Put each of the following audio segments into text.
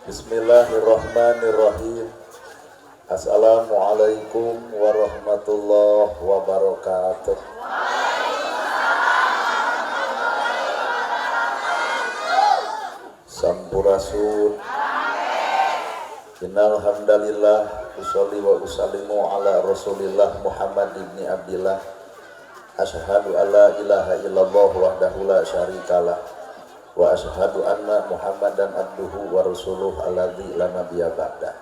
Bismillahirrahmanirrahim. Assalamualaikum warahmatullahi wabarakatuh. Sampurasun. Innal hamdalillah usolli wa usallimu ala Rasulillah Muhammad ibni Abdillah. Asyhadu alla ilaha illallah wahdahu la syarikalah wa asyhadu anna Muhammadan abduhu wa rasuluh alladzi la nabiyya ba'da.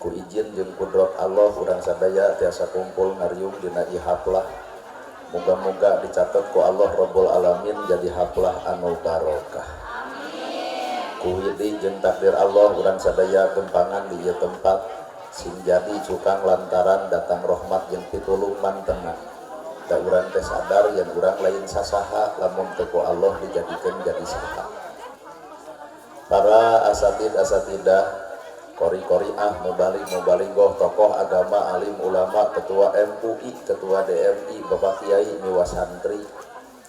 Ku izin jeung kudrat Allah urang sadaya tiasa kumpul ngariung dina ieu haflah. Muga-muga dicatat ku Allah Rabbul Alamin jadi haflah anu barokah. Ku hidi jeung takdir Allah urang sadaya gempangan di ieu tempat sing jadi cukang lantaran datang rahmat jeung pitulung mantenna. Da urang teh sadar yen urang lain sasaha lamun teu ku Allah dijadikeun jadi saha. Para asatid-asatidah, qori-qoriah, mubaligh-mubalighoh, tokoh agama, alim ulama, ketua MUI, ketua DMI, Bapak Kiai, miwa santri,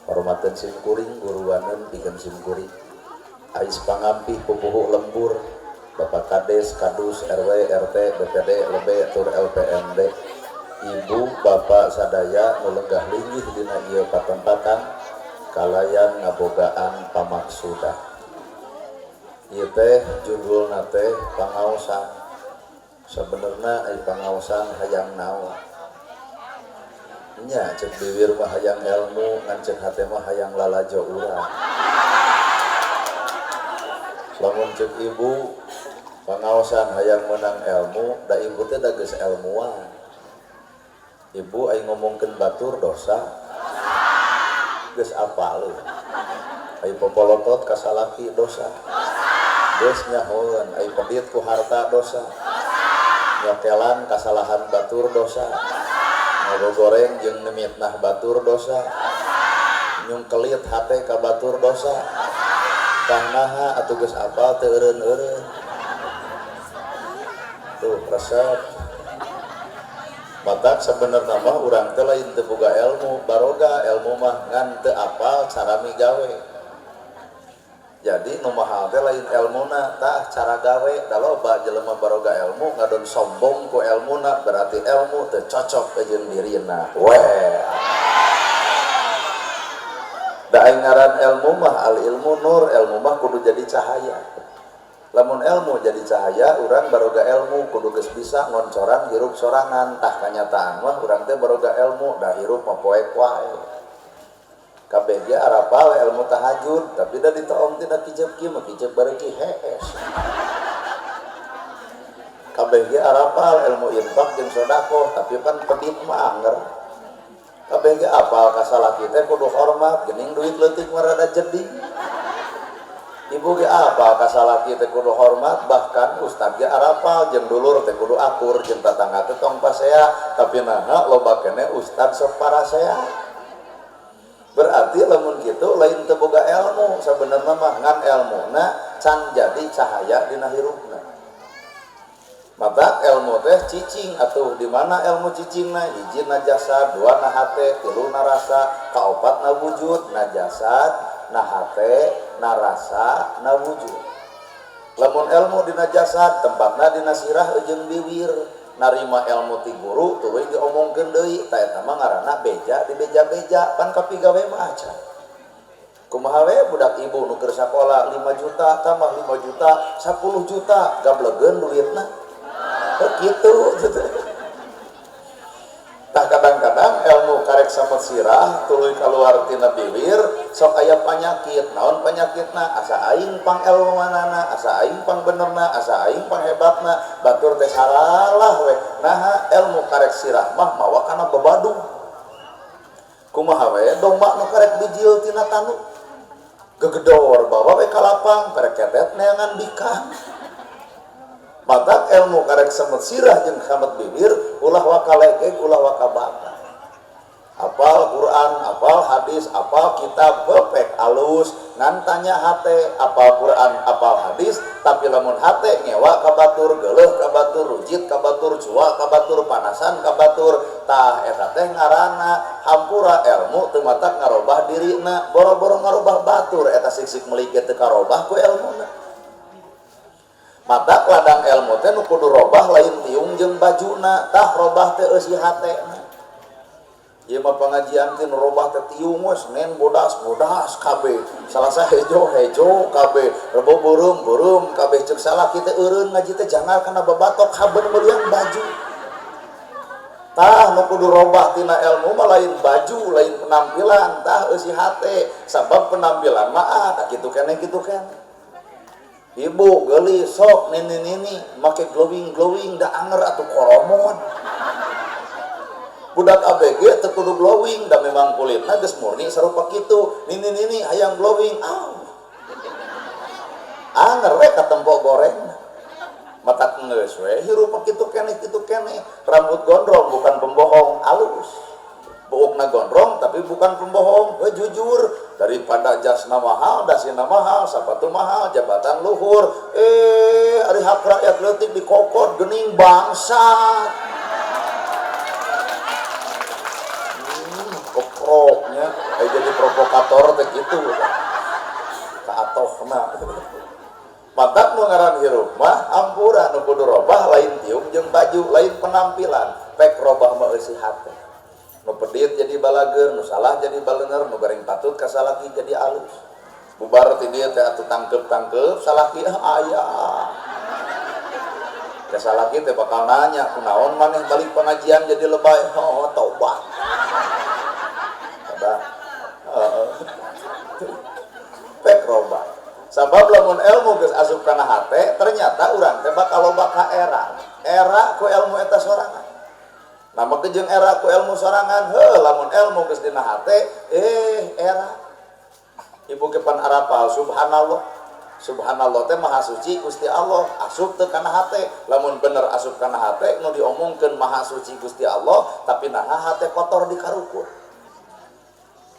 hormateun simkuring, guruaneun pikeun simkuring. Ais pangampih pupuhu lembur, Bapak Kades, Kadus, RW, RT, BPD, LB, tur LPMD. Ibu bapak sadaya nu lenggah linggih dina ieu patempatan kalayan ngabogaan pamaksudan. Ieu teh judulna teh pangaosan. Sabenerna ai pangaosan hayang naon? Nya cek bibir mah hayang ilmu, ngan cek hate mah hayang lalajo urang. Lamun cek ibu pangaosan hayang menang ilmu, da ibu teh da geus ilmuwan. Ibu ai ngomongkeun batur dosa. Geus apal. Ai popolotot ka salaki dosa. Geus nyahoeun ai pedit ku harta dosa. Nyokelan kasalahan batur dosa. Ngogoreng jeung nemitnah batur dosa. Nyungkelit hate ka batur dosa. Kang naha atuh geus apal teu eureun-eureun. Tuh resep. Matak sebenarnya mah urang teh lain teu boga ilmu, baroga ilmu mah ngan teu apal cara migawe. Jadi nu mahal teh lain ilmuna, tah cara gawe. Da loba jelema baroga ilmu ngadon sombong ku ilmuna, berarti ilmu teu cocok jeung dirina. Weh. Da aing ngaran ilmu mah al ilmu nur, ilmu mah kudu jadi cahaya. Lamun ilmu jadi cahaya, urang baroga ilmu kudu geus bisa ngoncoran hirup sorangan. Tah kanyataan mah urang teh baroga ilmu da hirup mah poek wae. Kabeh ge arapal ilmu tahajud, tapi da ditoong tina kicep kieu mah kicep bareuki hees. Kabeh ge arapal ilmu infak jeung sedekah, tapi pan pedit mah anger. Kabeh ge apal ka salaki teh kudu hormat, geuning duit leutik mah rada jeding. Ibu ge apa ka salaki teh kudu hormat, bahkan ustad ge arapal jeung dulur teh kudu akur jeung tatangga teh tong pasea, tapi naha loba keneh ustad sok parasea. Berarti lamun kitu lain teu boga ilmu, sabenerna mah ngan ilmuna can jadi cahaya dina hirupna. Mata ilmu teh cicing atuh di mana ilmu cicingna? Hiji na jasad, dua na hate, tilu na rasa, kaopat na wujud, na jasad, na hate, na rasa, na wujud. Lamun ilmu dina jasad tempatna dina sirah jeung bibir. Narima ilmu ti guru tuluy diomongkeun deui, ta eta mah ngaranna beja di beja-beja, pan kapigawe mah acan. Kumaha we budak ibu nu keur sakola 5 juta tambah 5 juta 10 juta gablegeun duitna. Begitu. Tah kadang-kadang ilmu karek samut sirah tuluy kaluar tina bibir sok aya panyakit. Naon panyakitna? Asa aing pang ilmuanana, asa aing pang benerna, asa aing pang hebatna, batur teh salah we. Naha ilmu karek sirah mah mawa kana babadu. Kumaha we domba nu karek bijil tina tanu. Gegedor bawa we ka lapang, karek ketet neangan bikang. Mata ilmu karek semut sirah jeung samut bibir ulah wakalekek ulah wakabata. Apal Quran, apal hadis, apal kitab bepek alus ngan tanya hate apal Quran, apal hadis, tapi lamun hate ngewa ka batur, geuleuh ka batur, rujit ka batur, cua ka batur, panasan ka batur, tah eta teh ngaranna hampura ilmu teu matak ngarobah dirina, boro-boro ngarobah batur eta sik-sik meuli teu karobah ku ilmuna. mata ladang ilmu teh nu kudu robah lain tiung jeung bajuna tah robah teh eusi hatena. Ieu mah pengajian teh nu robah teh tiung we Senin bodas kabeh salasa hejo kabeh rebo beureum kabeh ceuk salaki teh eureun ngaji teh jangal kana babatok habeun meulian baju. Tah nu kudu robah tina ilmu mah lain baju lain penampilan tah eusi hate sabab penampilan mah tak kitu keneh ibu geuli sok nini make glowing da anger atuh koromon budak ABG teu kudu glowing da memang kulitna geus murni sarupa kitu nini hayang glowing anger we katempo goreng mata geus we hirup kitu keneh rambut gondrong bukan pembohong alus buukna gondrong tapi bukan pembohong jujur daripada jasna mahal dasina mahal sapatu mahal jabatan luhur ari hak rakyat leutik dikokot geuning bangsat koproknya jadi provokator teh kitu kaatohna mata nu ngaran hirup mah ampura nu kudu robah lain tiung jeung baju lain penampilan pek robah mah eusi hate nu pedit jadi balager, nu salah jadi balener, nu garing patut ka salaki jadi alus. Bubar ti dieu teh atuh tangkep salaki aya. Ka salaki teh bakal nanya, kunaon maneh balik pengajian jadi lebay? Oh, tobat. Kada. Pek robah. Sabab lamun ilmu geus asup kana hate, ternyata urang teh bakal loba ka era. Era ku ilmu eta sorangan. Nama kejeng era ku ilmu sorangan lamun ilmu geus dina hate era ibu kepan arapal subhanallah teh maha suci Gusti Allah asup teu kana hate lamun bener asup kana hate nu diomongkeun maha suci Gusti Allah tapi naha hate kotor dikarukut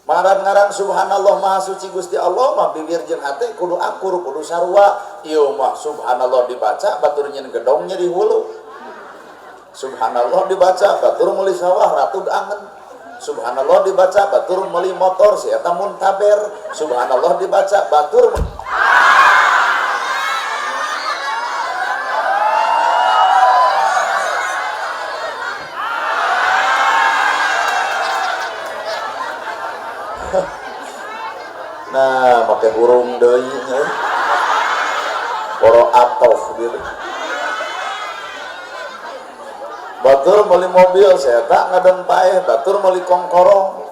ngaran subhanallah maha suci Gusti Allah mah bibir jeung hate kudu akur kudu sarua ieu mah subhanallah dibaca batur nyeun gedong nyeri hulu. Subhanallah dibaca batur meuli sawah ratug angen. Subhanallah dibaca batur meuli motor si eta muntaber. Subhanallah dibaca batur nah make burung deui poro atof gitu. Batur meuli mobil saya tak ngadan paeh batur meuli kongkorong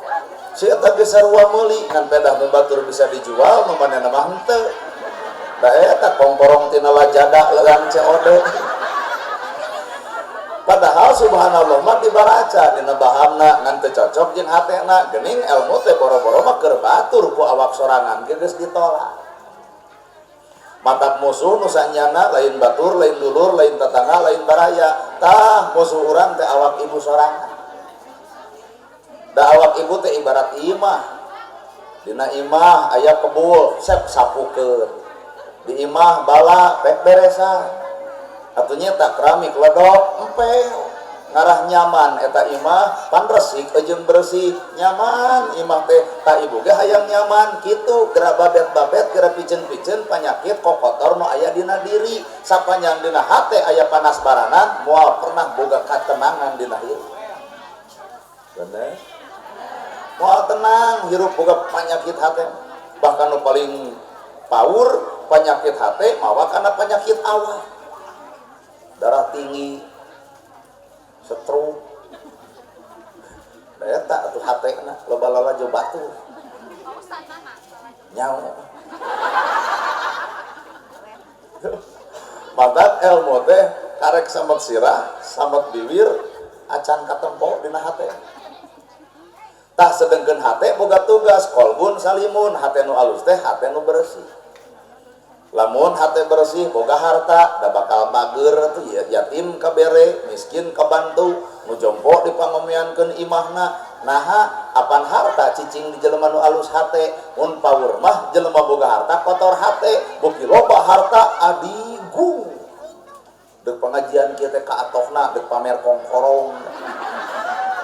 saya tak geus sarua meuli kan pedah nu batur bisa dijual nu manehna mah henteu da eta kongkorong tina lajada legang COD padahal subhanallah mah dibaraca dina bahamna ngan teu cocok jeung hatena geuning ilmu teh boro-boro mah keur batur ku awak sorangan geus ditolak matak musuh nusanyana lain batur lain dulur lain tetangga lain baraya tah musuh urang teh awak ibu sorangan da awak ibu teh ibarat imah dina imah aya kebul sep sapukeun di imah bala pek beresan atunya tak keramik ledok empel ngarah nyaman eta imah pan resik jeung bersih nyaman imah teh ta ibu ge hayang nyaman kitu geura babet-babet geura piceun-piceun panyakit kokotor nu aya dina diri sapanjang dina hate aya panas baranan moal pernah boga katenangan dina hirup bener moal tenang hirup boga panyakit hate bahkan nu paling paur panyakit hate mawa kana penyakit awak darah tinggi stroke daya tak atuh hatena loba-loba jo batur nyawa matak ilmu teh karek samet sirah samet bibir acan katempo dina hate tah sedengkeun hate boga tugas kolbun salimun hate nu alus teh hate nu bersih lamun hate bersih boga harta da bakal mager tuh yatim kabere miskin kabantu nu jompo dipangomeankeun imahna naha apan harta cicing di jelema nu alus hate mun paur mah jelema boga harta kotor hate beuki loba harta adigung deuk pengajian kieu teh kaatohna deuk pamer kongkorong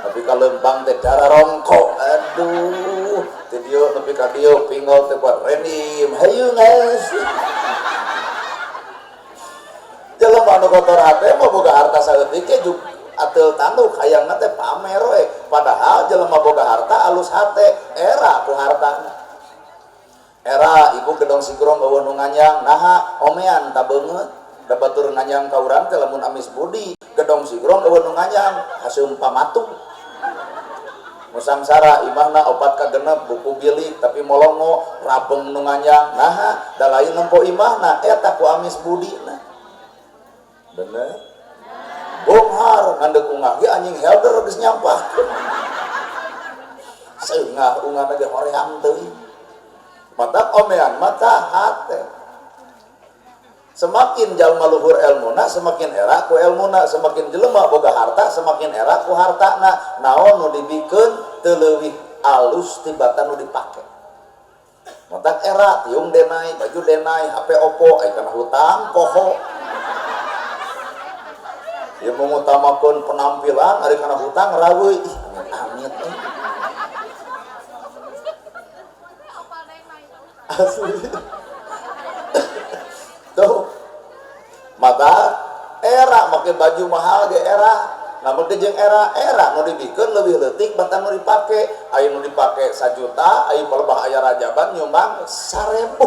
tapi ka leumpang teh cara rongkok aduh teh dieu nepi ka dieu pingol teh buat renim hayu geus kotor hati mau boga harta saeutik juk atel tanduk hayang teh pamer we padahal jelema boga harta alus hate era ku hartana era ibu gedong sigrong eueuh nu nganyang naha omean ta beungeut da batur nganyang ka urang teh lamun amis budi gedong sigrong eueuh nu nganyang haseum pamatung musangsara imahna opat ka genep buku bilik tapi molongo rabeng nu nganyang naha da lain nempo imahna eta ku amis budina bener bonghar ngandek ungah ge anjing helder geus nyampahkeun seungah ungah ge hoream teuing mata omean mata hate semakin jalma luhur elmuna semakin era ku elmuna semakin jelema boga harta semakin era ku hartana naon nu dibikeun teu leuwih alus tibatan nu dipake mata era tiung denai baju denai HP Oppo aya kana hutang poho ieu mengutamakeun penampilan ari kana hutang raweuh ih amit asli tuh maka era make baju mahal ge era namun jeung era nu dibikeun leuwih leutik batan nu dipake aya nu dipake 1 juta aya pelebah aya rajaban nyumbang 1000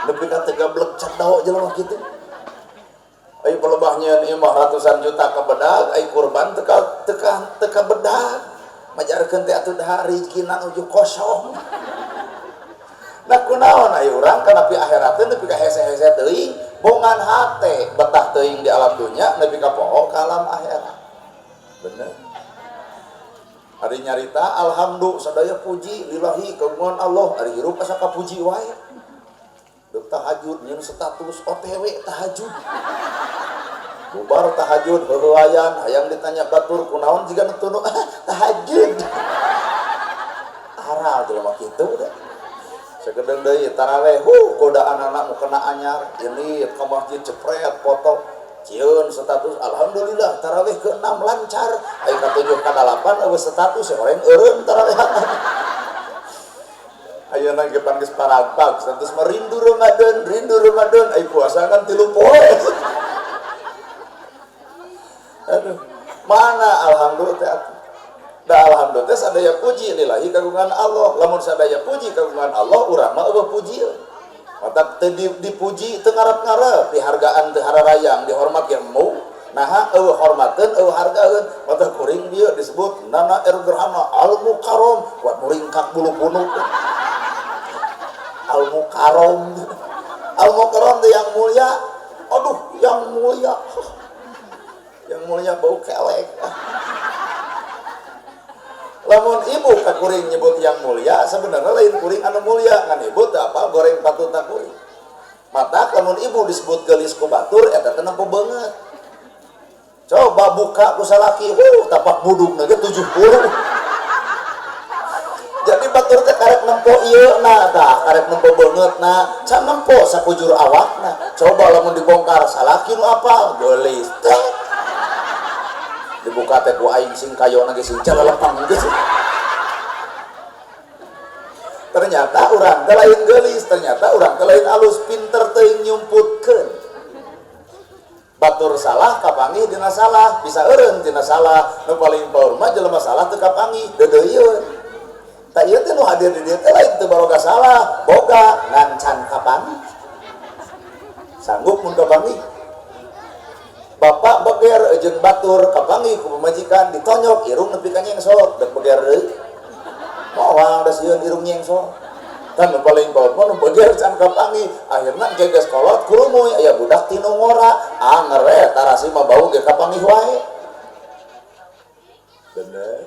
nepi ka teu gablek cedao jelema kitu aya pelebahnya ieu mah ratusan juta ka bedag aya kurban teka bedag majarkeun teh atuh da rezekina nuju kosong. Nah kunaon aya urang kana pi akhirat teh nepi ka hese-hese teuing bongan hate betah teuing di alam dunya nepi ka poho ka alam akhirat. Bener. Ari nyarita alhamdulillah sadaya puji lillahi kagungan Allah ari hirup asa kapuji wae. Duk tahajud nyeun status OTW tahajud. Bubar tahajud heueuayan hayang ditanya batur kunaon jiga nu tunu tahajud. Haral jelema kitu da. Sekedeng deui taraweh godaan anak nu kena anyar ini ka masjid cepret foto cieun status alhamdulillah taraweh ke-6 lancar aya ka-7 ka-8 eueuh status orang eureun taraweh ayeuna ge pan geus paragpag status mah rindu Ramadan aya puasa kan 3 poe aduh mana alhamdulillah teh da alhamdulillah sadaya puji lillahi kagungan Allah lamun sadaya puji kagungan Allah urang mah eueuh puji mata teu dipuji teu ngarep-ngarep dihargaan teu hararayang dihormat ge mu naha eueuh hormateun eueuh hargaeun mata kuring dieu disebut nana ergerhana al mukarram buat muringkak bulu punuk al mukarram teh yang mulia aduh yang mulia bau kelek lamun ibu ka kuring nyebut yang mulia sebenarnya lain kuring anu mulia ngan ibu teu apal goreng patutna kuring mata lamun ibu disebut geulis ku batur eta teh nempo beungeut coba buka ku salaki tapak budugna ge 70 jadi batur teh karek nempo ieuna tah karek nempo beungeutna can nempo sakujur awakna coba lamun dibongkar salaki nu apal geulis dibuka teh ku aing sing kayona ge sing calelepang geus ternyata urang teh lain geulis ternyata urang teh lain alus pinter teuing nyumputkeun batur salah kapanggih dina salah bisa eureun tina salah nu paling paur mah jelema salah teu kapanggih deudeuyeun ta ieu teh nu hadir di dieu teh lain teu baroga salah boga ngan can kapanggih sanggup mun kapanggih bapak beger jeung batur kapanggih ku pamajikan ditonyok irung nepi ka nyengsot dek beger deui moal da sieun irung nyengsot kan nu paling baut mah nu beger can kapanggih akhirna ge geus kolot kurumuy aya budak tinu ngora ngere tarasi mah bau ge kapanggih wae bener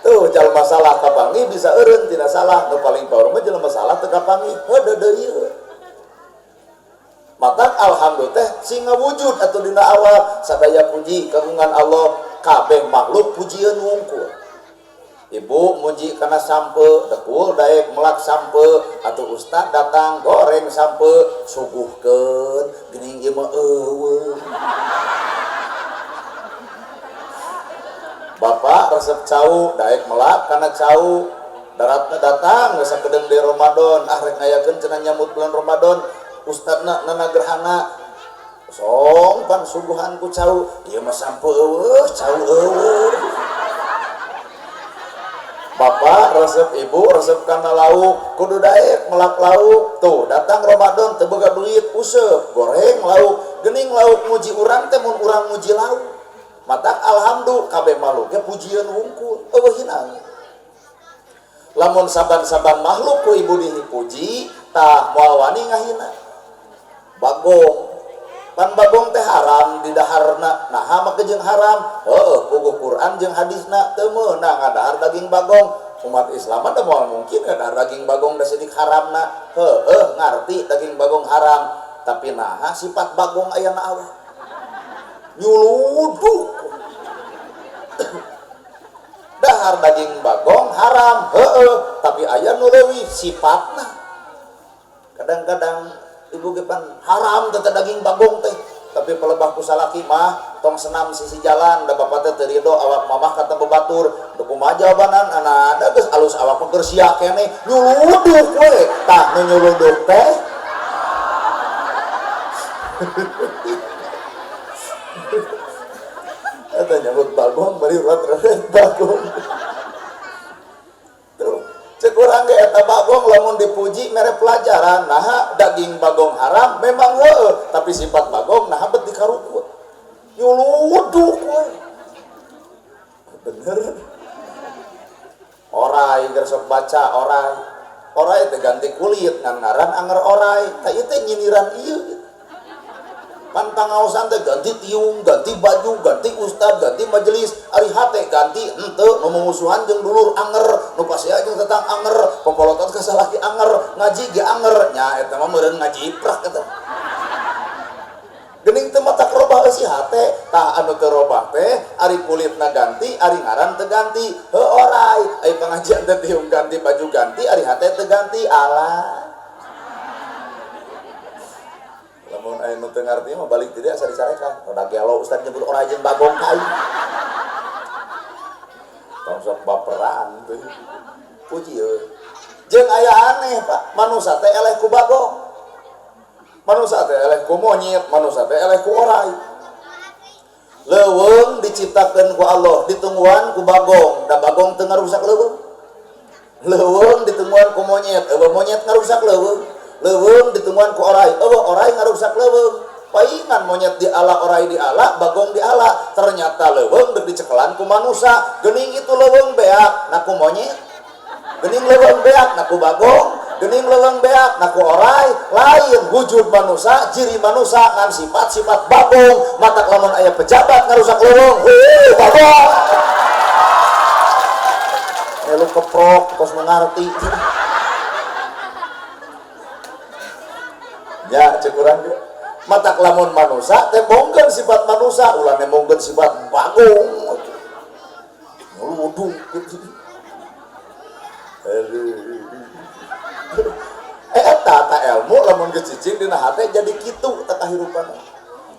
tuh jalma salah kapanggih bisa eureun tina salah nu paling baur mah jelema salah teu kapanggih deudeuyeun maka alhamdulillah teh sing ngawujud atuh dina awal sadaya puji kagungan Allah kabeh makhluk pujieun wungkul ibu muji kana sampe dekul daek melak sampe atuh ustad datang goreng sampe suguhkeun geuning ieu mah eueuh bapak resep cau daek melak kana cau daratna datang geus sakedeung di Ramadan rek ngayakeun cenah nyambut bulan Ramadan ustadna nana gerhana song pan suguhan ku cau ieu mah sampe eueuh cau eueuh. Bapak resep ibu resep kana lauk kudu daek melak lauk tuh datang Ramadan teu boga duit useup goreng lauk geuning lauk muji urang teh mun urang muji lauk matak alhamdulillah kabeh makhluk ge pujian wungkul eueuh hinang lamun saban-saban makhluk ku ibu dipuji tah moal wani ngahina bagong pan bagong teh haram di daharna naha mah jeung haram puguh Quran jeung hadisna teu meunang ngadahar daging bagong umat Islam teh moal mungkin ngadahar daging bagong da sidik haramna ngarti daging bagong haram tapi naha sifat bagong aya na awak nyuluduk dahar daging bagong haram tapi aya nu leuwih sifatna kadang-kadang ibu gepan haram teh daging bagong teh tapi pelebah ku salaki mah tong senam sisi jalan da bapak teh teu ridho awak mamah kata bebatur teu kumaha jawabanan ananda geus alus awak mah keur sia keneh nyuluduk we tah nu nyuluduk teh eta nyebut bagong bari rat-rat bagong tuh cek urang ge eta bagong lamun dipuji mere pelajaran naha daging bagong haram memang tapi sifat bagong naha bet dikaruku nyuluduk we bener orai geus sok baca orai teh ganti kulit ngan ngaran anger orai ta ieu teh nyindiran ieu pan pangaosan teh ganti tiung ganti baju ganti ustad ganti majelis ari hate ganti henteu nu mumusuhan jeung dulur anger nu pasea jeung tetang anger popolotot ka salaki anger ngaji ge anger nya eta mah meureun ngaji iprak eta geuning teu matak robah eusi hate tah anu teu robah teh ari kulitna ganti ari ngaran teu ganti orai ai pangajian teh tiung ganti baju ganti ari hate teu ganti alah lamun aya nu teu ngarti mah balik tidak asa disarekan roda gelo ustad nyebut orang jeung bagong kai tong sok baperan teh puji jeung aya aneh Pak manusia teh eleh ku bagong manusia teh eleh ku monyet manusia teh eleh ku orai leuweung diciptakeun ku Allah ditungguan ku bagong da bagong teu ngarusak leuweung leuweung ditungguan ku monyet monyet ngarusak leuweung leuweung ditemuan ku orai orai ngarusak leuweung paingan monyet di ala orai di ala bagong di ala ternyata leuweung deuk dicekelan ku manusia geuning itu leuweung beak na ku monyet geuning leuweung beak na ku bagong geuning leuweung beak na ku orai lain wujud manusia ciri manusia ngan sifat-sifat bagong matak lamun aya pejabat ngarusak leuweung bagong lu keprok tos mengarti ya cek urang ge matak lamun manusia teh mongkeun sifat manusia ulah mongkeun sifat bagong nyuluduk eta ta ilmu lamun geus cicing dina hate jadi kitu ta kahirupan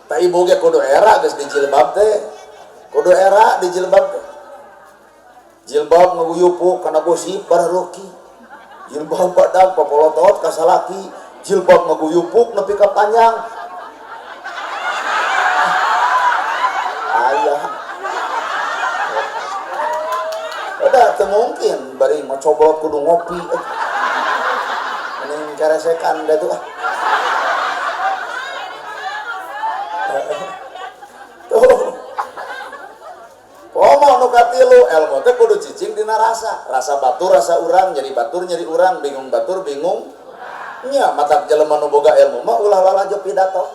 ta ibu ge kudu era geus dijilbab teh kudu era dijilbab teh jilbab ngaguyupuk kana gosip bararoki jilbab badag popolotot ka salaki jilbab ngaguyupuk nepi ka panjang ayah udah teu mungkin bari macoblot kudu ngopi mending keresekan da tuh tuh pomo nu katilu ilmu teh kudu cicing dina rasa batur rasa urang jadi batur nyeri urang bingung batur bingung nya matak jelema nu boga ilmu mah ulah lalajo pidato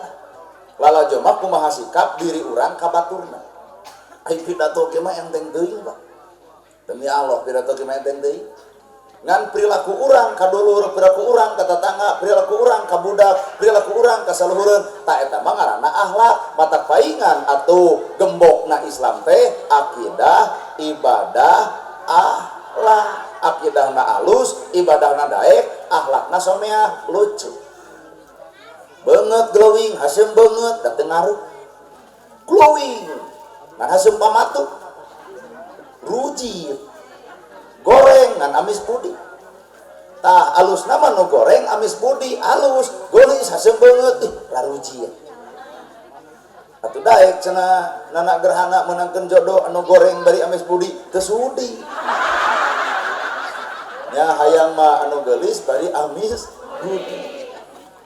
lalajo mah kumaha sikap diri urang ka baturna ai pidato ge mah enteng teuing Pak demi Allah pidato ge mah enteng teuing ngan perilaku urang ka dulur perilaku urang ka tetangga perilaku urang ka budak perilaku urang ka saluhureun ta eta mah ngaranna akhlak matak paingan atuh gembokna Islam teh akidah ibadah akhlak akidahna alus ibadahna daek akhlakna someah lucu banget glowing hasim banget da teu ngaruh glowing ngan hasim pamatu ruji goreng ngan amis budi tah alus nama nu goreng amis budi alus golis hasim banget raruji atuh daek cenah nana gerhana menangkeun jodoh anu goreng bari amis budi teu sudi nya hayang mah anu geulis bari amis budi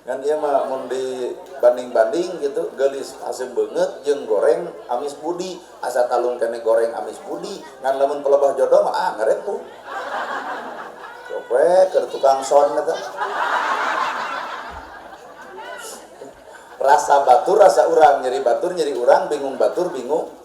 kan ieu mah mun dibanding-banding gitu geulis asem beungeut jeung goreng amis budi asa talung kene goreng amis budi ngan lamun pelebah jodoh mah ngarepuh cope keur tukang son eta rasa batur rasa urang nyeri batur nyeri urang bingung batur bingung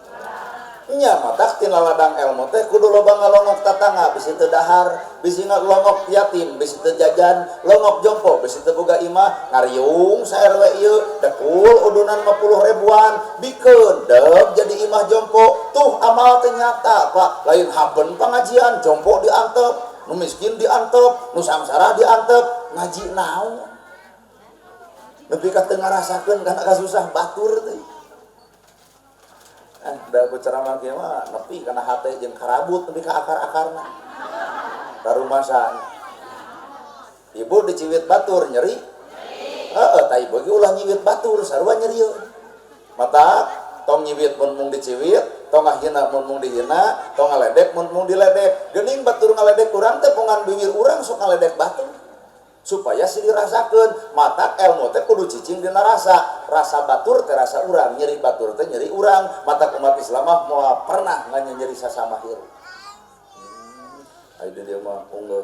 nya matak tina ladang elmu teh kudu loba ngalongok tatangga bisi teu dahar bisi ngalongok yatim bisi teu jajan longok jompo bisi teu boga imah ngariung saRW ieu dekul udunan 50 ribuan bikeun deuk jadi imah jompo tuh amal teh nyata Pak lain haben pengajian jompo diantep nu miskin diantep nu samsara diantep ngaji naon lebih kata ngarasakan karena kasusah batur teh. Da aku ceramah kieu mah nepi kana hate jeung karabut nepi ka akar-akarna. Karumasan. Ibu diciwit batur nyeri. Heeh, ta ibu ge ulah nyiwit batur sarua nyerieu. Mata tong nyiwit mun mung diciwit, tong ngahina mun mung dihina, tong ngaledek mun mung diledek. Geuning batur ngaledek urang teh pongan bibir urang sok ngaledek batur. Supaya si dirasakan mata ilmu teh kudu cicing dina rasa batur teh rasa urang nyeri batur teh nyeri urang mata umat Islam mah moal pernah nyeri sasama hirup ayeuna dia mah unggul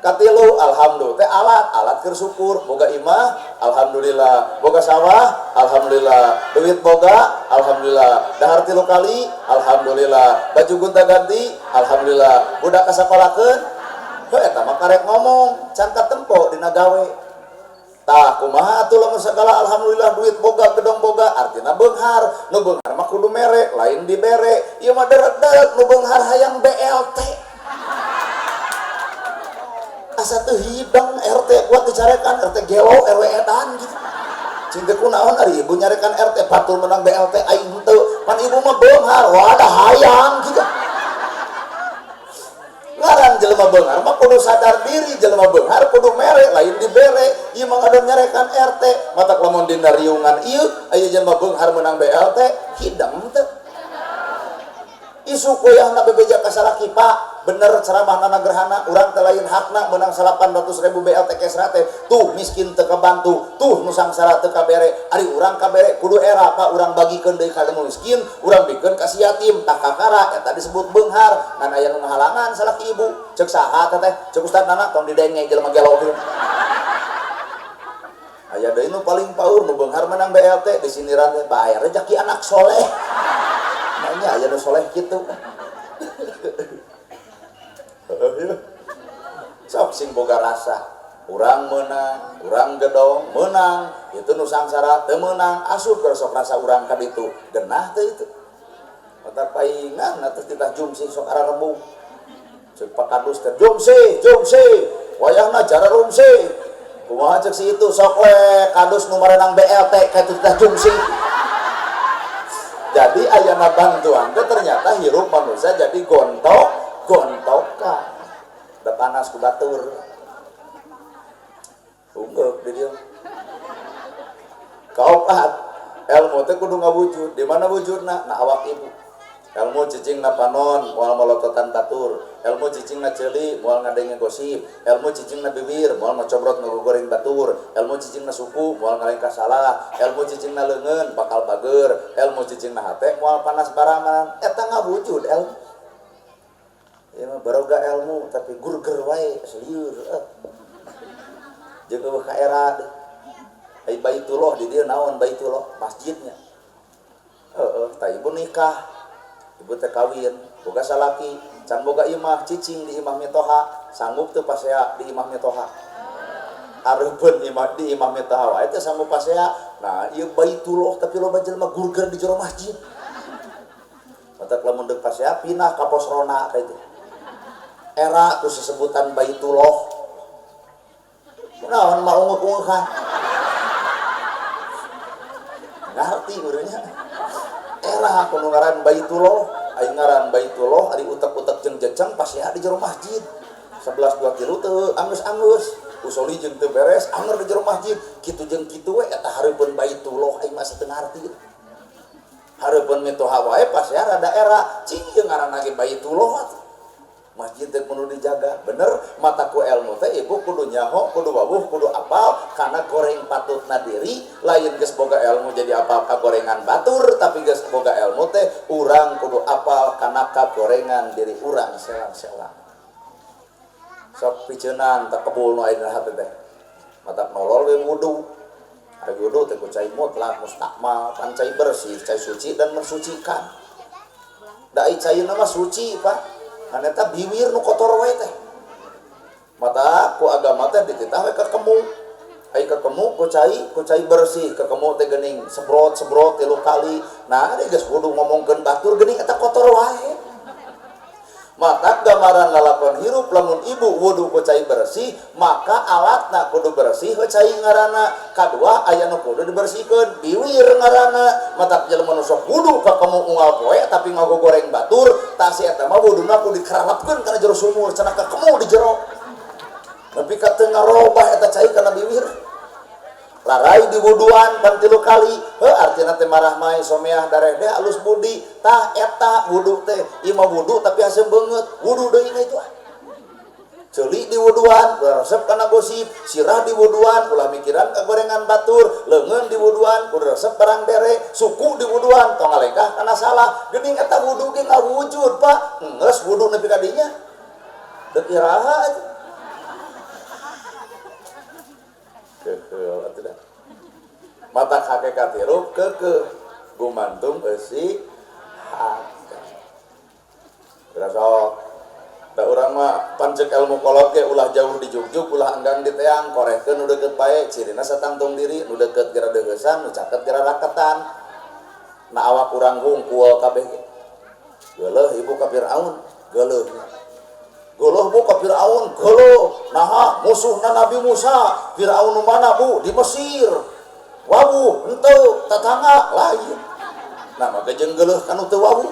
katilu alhamdulillah teh alat keur syukur boga imah alhamdulillah boga sawah alhamdulillah duit boga alhamdulillah dahar 3 kali alhamdulillah baju gonta-ganti alhamdulillah budak kasakolakeun eta mah karek ngomong can katempo dina gawe tah kumaha atuh lamun sagala alhamdulillah duit boga gedong boga artina beunghar nu beunghar mah kudu mere lain dibere ieu mah deureuk nu beunghar hayang BLT asa teu hidang RT kuat dicarekan RT gelo RW edan gitu cing teh kunaon ari ibu nyarekan RT patul menang BLT aing henteu pan ibu mah beunghar wadah hayang gitu larang jelema beunghar mah kudu sadar diri jelema beunghar kudu mere lain dibere ieu mah ngadon nyarekan RT matak lamun dina riungan ieu aya jelema beunghar menang BLT hidang teu isu koyahna bebeja ka salaki Pak bener ceramah nana gerhana urang teh lain hakna menang 800.000 BLT kesra teh tuh miskin teu kabantu tuh nu sangsara teu kabere ari urang kabere kudu era Pak urang bagikeun deui ka miskin urang bikeun ka si yatim tah kakara eta disebut beunghar ngan aya nu ngahalangan salaki ibu ceuk saha teh ceuk Ustaz nana tong didenge jelema gelo kieu aya deui nu paling paur nu beunghar menang BLT di siniran teh bae rezeki anak soleh nanya aya nu soleh kitu sok sing boga rasa urang menang urang gedong menang itu nu sangsara teu meunang asup sok rasa urang ka ditu genah teh itu mata paingan atuh titah jumsih sok ararembung ceuk pakadus teh jumsih wayahna jara rumsih kumaha ceuk si itu sok we kadus nu marenang BLT ka titah jumsih jadi ayana bantuan teh ternyata hirup manusia jadi gontokan da panas ku batur unggul di dieu kaopat ilmu teh kudu ngawujud di mana wujudna na awak ibu ilmu cicingna panon moal molototan batur ilmu cicingna ceuli moal ngadenge gosip ilmu cicingna bibir moal macobrot ngagoreng batur ilmu cicingna suku moal ngalengkah salah ilmu cicingna leungeun bakal bager ilmu cicingna hate moal panas barangan eta ngawujud ilmu ya mah baroga ilmu tapi gurger wae selieur jeung eueuh ka era ai baitullah di dieu naon baitullah masjidnya tah ibu nikah ibu teh kawin boga salaki can boga imah cicing di imah mitoha sanggup teu pasea di imah mitoha areupeun imah di imah mitoha wae teh sanggup pasea nah ieu baitullah tapi loba jelema gurger di jero masjid matak lamun deuk pasea pinah ka pos rona ka itu era ku sesebutan baitullah naon maunguk-ungukhan ngarti urangnya era aku ngaran baitullah aing ngaran baitullah ari utek-utek jeung jeceng pas ya di jero masjid 11 2 kilo teu angus-angus usoli jeung teu beres anger di jero masjid kitu jeung kitu we eta hareupeun Baitullah aing mah teu ngarti hareupeun mitoha wae pas ya daerah cing jeung ngaranna ge Baitullah masjid teh kudu dijaga bener mataku ilmu teh ibu kudu nyaho kudu wawuh kudu apal karena goreng patutna diri lain geus boga ilmu jadi apal ka gorengan batur tapi geus boga ilmu teh urang kudu apal kana ka gorengan diri urang selang-selang sok piceunan teh kebul nu aya hati teh matak nolol we wudu ari wudu teh ku cai mutlak mustakmal kan cai bersih cai suci dan mensucikan da ai caina mah suci Pak aneta biwir nu kotor wae teh mata ku agama teh dititah we ka kemu ai ka kemu ku cai bersih ka kemu teh geuning sebrot 3 kali nah ari geus kudu ngomongkeun batur geuning eta kotor wae mata gambaran lalakon hirup lamun ibu wudu ku cai bersih maka alatna kudu bersih we cai ngaranna kadua aya nu kudu dibersihkeun biwir ngaranna mata jelema nu sok wudu ka kemu unggal poe tapi ngagogoreng batur tah si eta mah wuduna kudu dikarapkeun kana jero sumur cenah ka kemu di jero nepi ka teu ngarobah eta cai kana biwir larai di wuduan pan 3 kali artina teh marah main someah darede alus budi tah eta wudu teh imah wudu tapi asem banget wudu deui na itu ceuli di wuduan resep kana gosip sirah di wuduan ulah mikiran kagorengan batur leungeun di wuduan kudu resep barang dere suku di wuduan tong ngalengkah kana salah geuning eta wudu ge ngawujud Pak geus wudu nepi ka dinya deuk iraha mata hakikat hirup ke gumantung eusi hak berasa da urang mah pancek ilmu kolot ge ulah jauh di jugjug ulah enggang di teang korehkeun nu deukeut bae cirina satangtung diri nu deukeut geura deugeusan nu caket geura raketan na awak urang hungkul kabeh ge geuleuh ibu ka Firaun geuleuh geuleuh bu ka Firaun geuleuh naha musuhna Nabi Musa Firaun mana bu di Mesir wawuh henteu tatangga lain nah maka jeung geuleuh kanu teu wawuh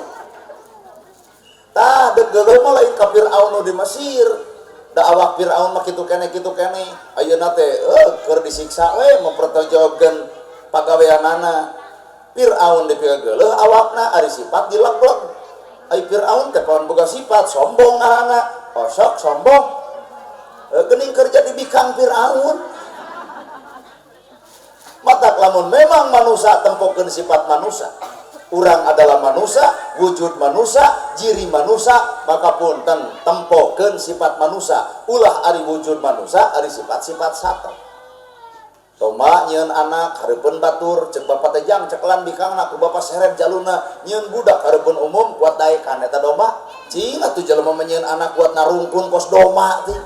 tah deuk geuleuh mah lain ka Firaun nu di Mesir da awak Firaun mah kitu keneh ayeuna teh keur disiksa we mempertanggungjawabkeun pagaweanana Firaun dipikeun geuleuh awakna ari sifat dileg-leg ai Firaun teh paon boga sifat sombong ngaranna osok sombong geuning kerja di bikang Firaun mata lamun memang manusia tempokeun sifat manusia urang adalah manusia wujud manusia ciri manusia maka punten tempokeun sifat manusia ulah ari wujud manusia ari sifat-sifat sato toma nyieun anak hareupeun batur ceuk bapa teh jang cekelan bikangna ku bapa seret jaluna nyieun budak hareupeun umum kuat dae kan eta domba cing atuh jelema nyieun anak kuat narungkun kos doma teh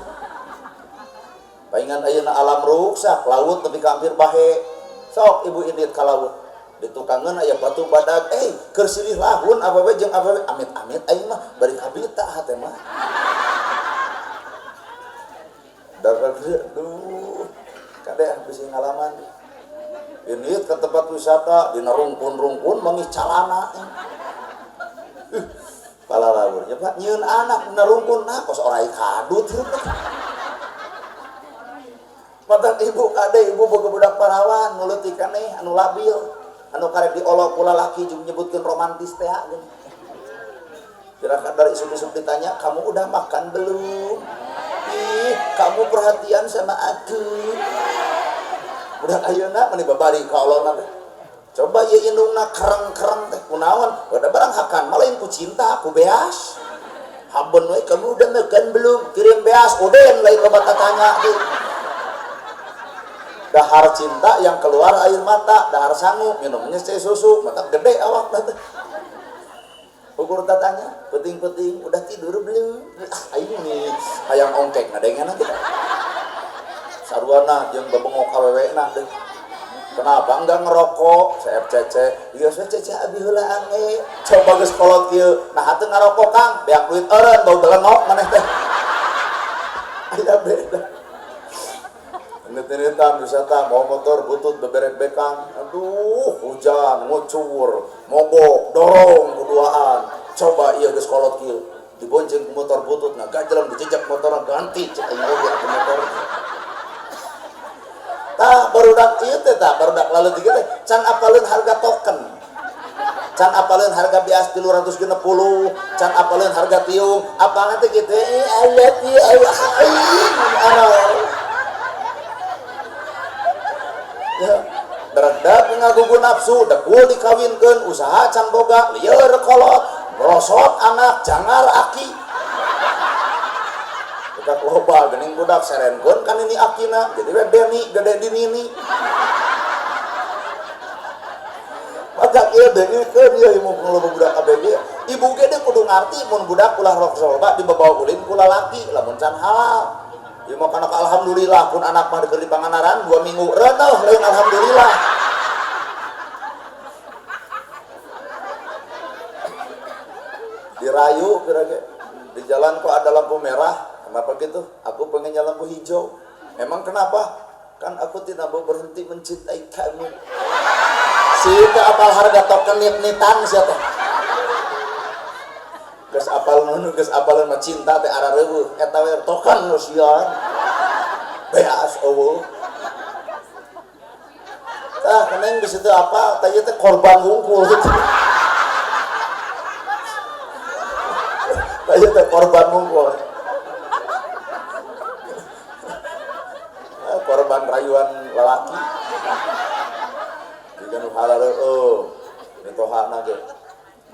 paingan ayeuna alam rusak laut nepi ka hampir bahe sok ibu indit ka laut ditukangeun aya batu badag keur silih lahun awewe jeung awewe amit-amit aing mah bari kabita hate mah dagang duh kadeh bisi ngalaman indit ke tempat wisata dina rungkun-rungkun mangih calana pala laurnya Pak nyieun anak dina rungkun nah kos orai kadut Mata ibu kade ibu boga budak parawan nuleutik kaneh anu labil anu karek diolok ku lalaki jeung nyebutkeun romantis teh geuning. Kira-kira dari isuk-isuk ditanya, "Kamu udah makan belum?" "Ih, kamu perhatian sama aku." Budak ayeuna meni babari ka Allahna teh. Coba ieu indungna kereng-kereng teh kunaon? Udah barang hakan malain ku cinta ku beas. Habeun we kamu udah makan belum? Kirim beas oden lain loba tanya teh. Dahar cinta yang keluar air mata, dahar sangu, minumnya teh susu, mata gede awak teh. Ukur tatanya, penting-penting, udah tidur belum? Aing nih, hayang ongkek ngadengan nanti. Sarwana jeung babengok awewena teh. Kenapa enggak ngerokok? Saya FCC. Iya saya cece abi heula ange. Coba geus kolot kieu. Nah hate ngarokok Kang, beak duit eureun bau belenok maneh teh. Aya beda. Ngetiritan wisata bawa motor butut beberet bekang, aduh hujan ngucur mogok dorong keduaan coba iya geus kolot kieu dibonceng ke motor butut nah gajelang dijejak motor ganti cek aing oge atuh motor tah barudak ieu teh tah barudak lalu tiga teh can apaleun harga token, can apaleun harga bias 360, can apaleun harga tiung apalna teh kitu aya ti aya ya beredak ngagugu nafsu dekul dikawinkeun usaha can boga lieur kolot brosot anak jangar aki budak loba geuning budak serenkeun kan ini akina jadi we Deni gede di nini maka ieu dengekeun ieu mumpung loba budak ABG ibu gede kudu ngarti mun budak ulah rok loba dibawa ulin ku lalaki lamun can halal ieu mah kana alhamdulillah pun anak mah keur di Panganaran 2 minggu reuneuh lain alhamdulillah dirayu kira-kira di jalan kok ada lampu merah kenapa gitu aku pengennya lampu hijau emang kenapa kan aku tidak mau berhenti mencintai kamu siapa apal harga token nit-nitan siapa geus apal nu geus apalan mah cinta teh ara reueuh eta we token nu sia beas eueuh tah keneng geus teu apa tah ieu teh korban hungkul gitu tah ieu teh korban hungkul korban rayuan lalaki jika nu halal mitohana ge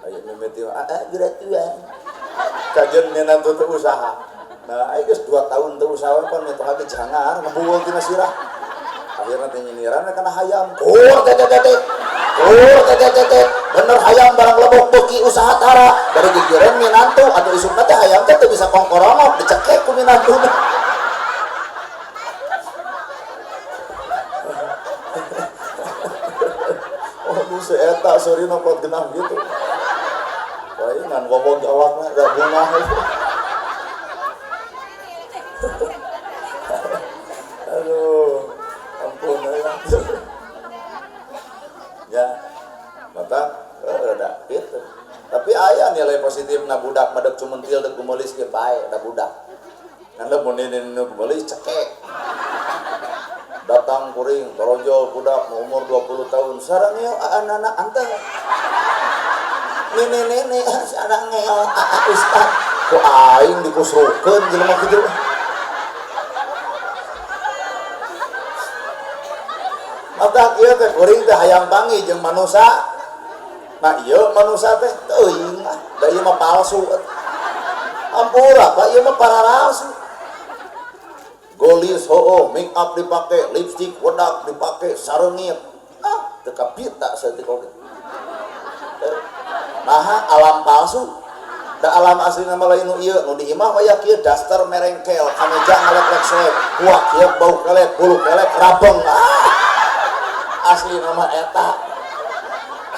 aya mimiti geratuan kajen nena teu usaha nah aya geus 2 tahun teu usaha pan mitoha ge jangar ngebuul tina sirah akhirna teh nyindiran kana hayam tete bener hayam barang lebok beuki usaha tara dari gigireun minantu atuh isukna teh hayam teh teu bisa kongkoronot dicekek ku minantu si eta sorry nopot genah gitu palingan ngomong jawabnya gak bunga aduh ampun ya mata udah gitu tapi aya nilai positif na budak madeg cumentil dek kumelis ge bae da budak ngan mun nini kumelis cekek datang kuring torojol budak umur 20 tahun sarang ngeong anak-anak antah nenek sarang ngeong ustad ku aing dikusrukeun jelema kitu maka ieu teh kuring teh hayang pangi jeung manusia nah ieu manusia teh teuing da ieu mah palsu ampura pak ieu mah pararasu golis make up dipake lipstick wedak dipake sarengit teka pita saeutik oge nah alam palsu da alam asli nama lain nu ieu nu di imah aya kieu daster merengkel kameja ngalek-lek kuat kieu bau kelek bulu kelek rabeng asli nama eta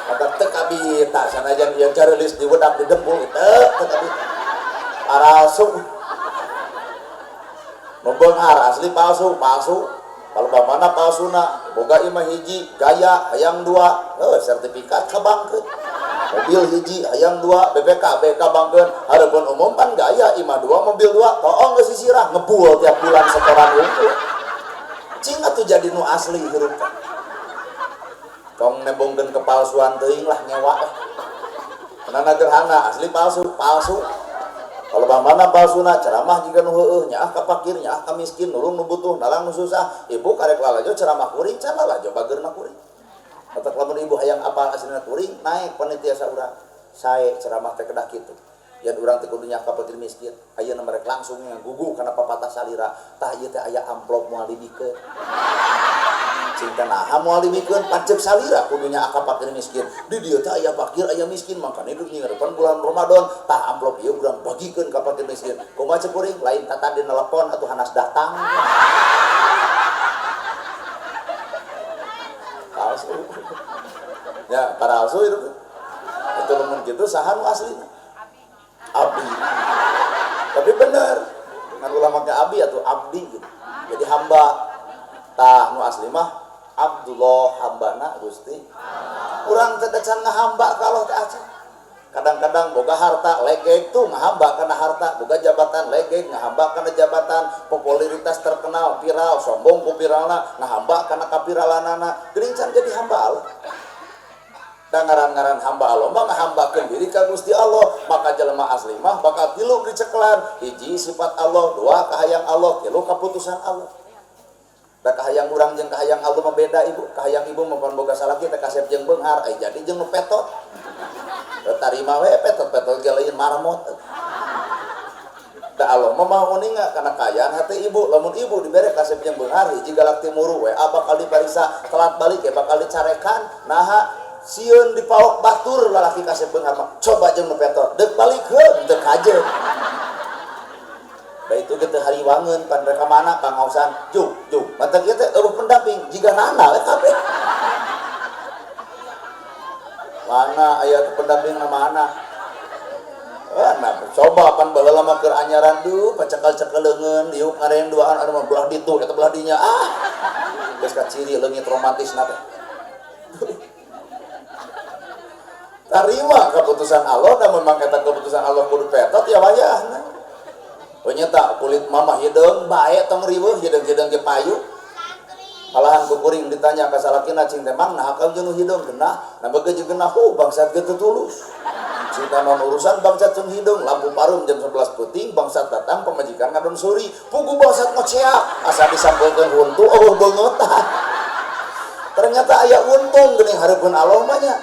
kata teka pita sanajan ieu carelis di wedak di dempul teka pita arasu membenghar asli palsu kalau bapana palsuna boga imah hiji gaya hayang 2 sertifikat kabangkeun mobil hiji hayang 2 BPK bangkeun hareupeun umum pan gaya imah 2 mobil 2 toong geus sisirah ngebual tiap bulan setoran unggul cing atuh jadi nu asli hirup tong nebongkeun kepalsuan teuing lah nyewa kenana gerhana asli palsu kalau bambana palsuna ceramah jika nu heueuh nyaah ka fakir nyaah ka miskin nulung nu butuh nalang nu susah ibu karek lalajo ceramah kuring can lalajo bageurna kuring atak lamun ibu hayang apal aslina kuring naik panitia saurang sae ceramah teh kedah kitu yen urang teh kudu nyaah ka fakir miskin ayeuna merek langsung ngagugu kana papatah salira tah ieu teh aya amplop moal dibikeun cinta naha moal dibikeun pancep salira kudu nyaah ka fakir miskin di dieu teh aya fakir aya miskin makana hidup nyingeurepan bulan Ramadan tah amplop ieu urang bagikeun ka fakir miskin kumaha cek kuring lain tata di telepon atuh hanas datang palsu ya palsu itu lamun kitu saha nu asli abdi tapi bener kan ulama ke abdi atau abdi gitu jadi hamba tah nu asli mah Abdullah hambana Gusti urang teh can ngahamba ka Allah teh acan kadang-kadang boga harta legeg tuh ngahamba karena harta, boga jabatan legeg ngahamba karena jabatan, popularitas terkenal viral sombong ku viralna ngahamba karena kapiralanana geuning can jadi hamba Allah. Dan ngaran-ngaran hamba Allah mah ngahambakeun diri ka Gusti Allah, maka jelema asli mah bakal tilu diceklan, hiji sifat Allah, dua kahayang Allah, tilu kaputusan Allah. Da kahayang urang jeung kahayang Allah mah beda ibu. Kahayang ibu mah boga salaki teh kasep jeung beunghar, ai jadi jeung nu petot. Tarima we petot-petot ge lain marmot. Da Allah mah mau uninga kana kayaan hati ibu, lamun ibu dibere kasep jeung beunghar hiji galak timuru we bakal dipariksa telat balik ya bakal dicarekan. Naha sieun dipaok batur lalaki kasep beunghar mah coba jeung nu petot deuk balikeun teu kajeut. Da itu kita hariwangeun pan reka mana Kang Ausan juk mantep ieu teh eueuh pendamping jiga nana we kabeh. Mana aya pendamping na mana? Nah, coba pan baheula mah keur anyaran duh pacekal-cekeleungeun diuk ngarenduaan anu mah belah ditu eta belah dinya geus kaciri leungit romantisna teh. Tarima keputusan Allah dan memang eta keputusan Allah kudu petot ya wayahna. Ternyata kulit mamah hideung bae tong riweuh hideung-hideung ge payu. Malahan ku kuring ditanya ka salakina cing teh mang nah akal jeung hideung genah, nah beugeut jeung genah bangsat ge teu tulus. Cita non urusan bangsat jeung hideung lampu parum jam 11 peuting bangsat datang pamajikan ngadon suri, pugu bangsat ngocea asa disampulkeun huntu eueuh beungeut. Ternyata aya untung geuning hareupeun Allah mah nya.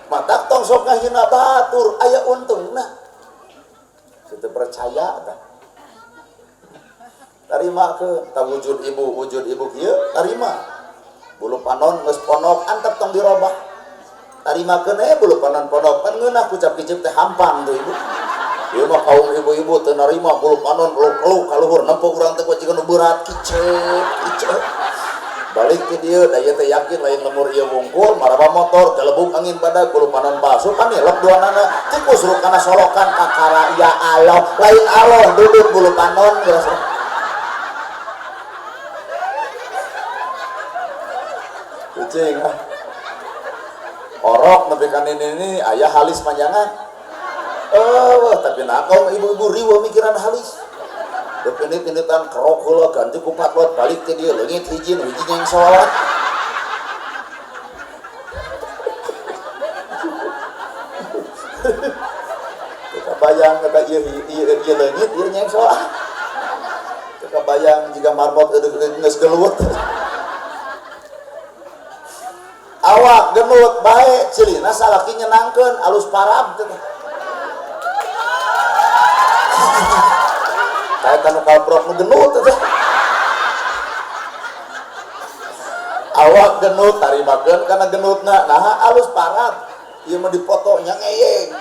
Matak tong sok ngahina batur aya untungna. Teu percaya tah. Tarima ke tak wujud ibu kieu tarima bulu panon geus ponok antep tong dirobah tarima ke bulu panon ponok kan ngeunah kucap kicip teh hampang tuh ibu ieu mah kaum ibu-ibu teu narima bulu panon peluk kaluhur nempo urang teh kucing berat kicep balik ke dieu da ieu teh yakin lain lemur ieu wungkul maraba motor galebuk angin badag bulu panon basuh kan hilep duanana tikus ruk kana solokan kakara ya Allah lain Allah duduk bulu panon geus kucing orok nepi ka ini aya halis panjangan tapi nakal ibu-ibu riweuh mikiran halis deupinit-pinitan kerok heula ganti ku patlot balik ke dieu leungit hiji yang salat kebayang kata ieu leungit ieu yang salat kebayang jika marmot geus gelut awak genut bae cilina salaki nyenangkeun alus parab teh kayak kanu kalprok nu genut teh awak genut tarimakeun kana genutna nah alus parab ieu mah dipoto nya ngeyeng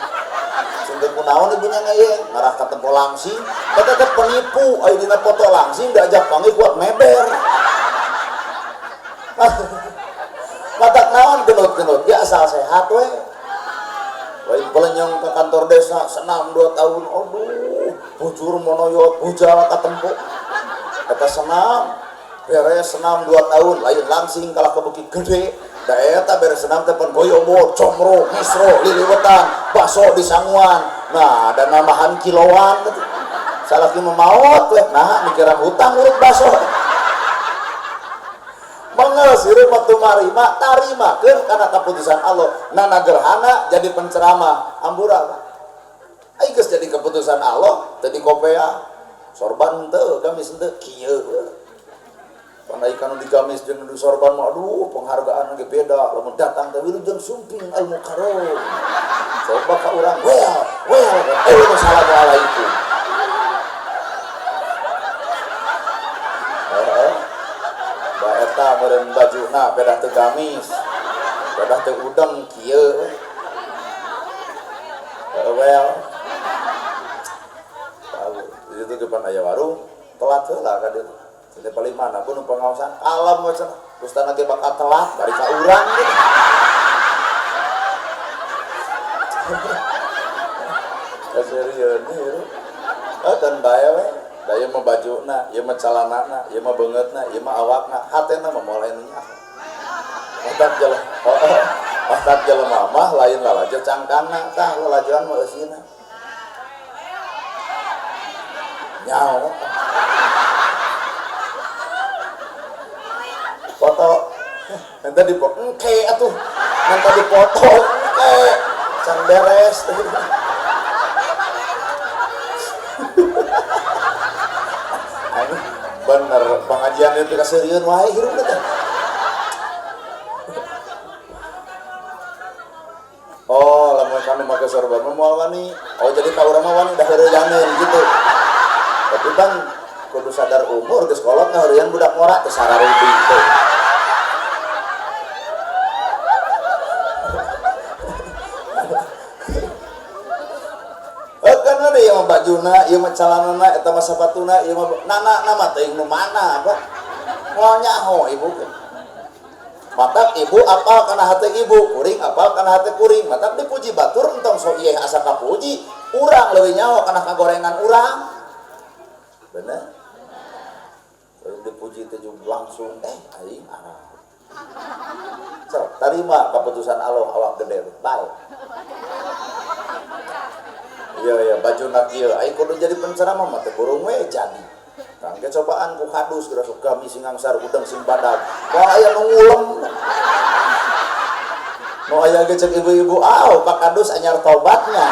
sungkeun kunaon ibu nya ngeyeng ngarah ka tempo langsing eta teh penipu aya dina foto langsing diajak panggil kuat meber matak naon genut-genut dia asal sehat we lain pelenyong ke kantor desa senam 2 tahun aduh bujur monoyot bujal katempo eta senam beres senam 2 tahun lain langsing kalah ke Bukit Gede da eta beres senam teh pan goyobot comro misro liliwetan bakso di sanguan nah dan nambahan kiloan gitu salaki memaot we nah mikiran hutang urut bakso mengesir matu marima tarimakeun kana keputusan Allah nana gerhana jadi penceramah ambural ai geus jadi keputusan Allah teu dikopea sorban teu gamis teu kieu pandai kana digamis jeung di sorban mah aduh penghargaan ge beda lamun datang teh wilujeng sumping al mukarram coba ka urang well assalamualaikum eta meureun bajuna bedah teu gamis bedah teu udeng kieu well itu depan aya warung telat heula ka dieu teh paling mana pun pengawasan alam we cenah kustana ge bakal telat bari ka urang gitu kaserian ieu dan bae we da ieu mah bajuna, ieu mah calanana, ieu mah beungeutna, ieu mah awakna, hatena mah moal nya. Matak jalan. Matak jelema mah lain lalajo cangkana tah lalajoan mah eusina nyao foto nanti dipoto engke atuh nanti dipoto engke can beres bener pengajian itu kaserian wae hirup teh. Oh lamun kami make sorban moal wani oh jadi ka urang mah wani dah heureungan gitu tapi bang kudu sadar umur geus kolot ngaheureun budak ngora teh sarareubi teh kan ada yang bajuna ieu mah calanana eta mah sapatuna ieu mah nana nama teh nu mana apa moal nyaho ibu matak ibu apal kana hate ibu kuring apal kana hate kuring matak dipuji batur entong so ieu asa kapuji urang leuwih nyaho kana kagorengan urang bener dipuji teh langsung aing arah so tarima keputusan Allah awak gede bae iya bajuna kieu aing kudu jadi penceramah mah teh burung we jadi kangge cobaan ku kadus geura sok kami sing ngangsar udang sing badag moal aya nu ngulem nu aya ge ceuk ibu-ibu Pak Kadus anyar tobatnya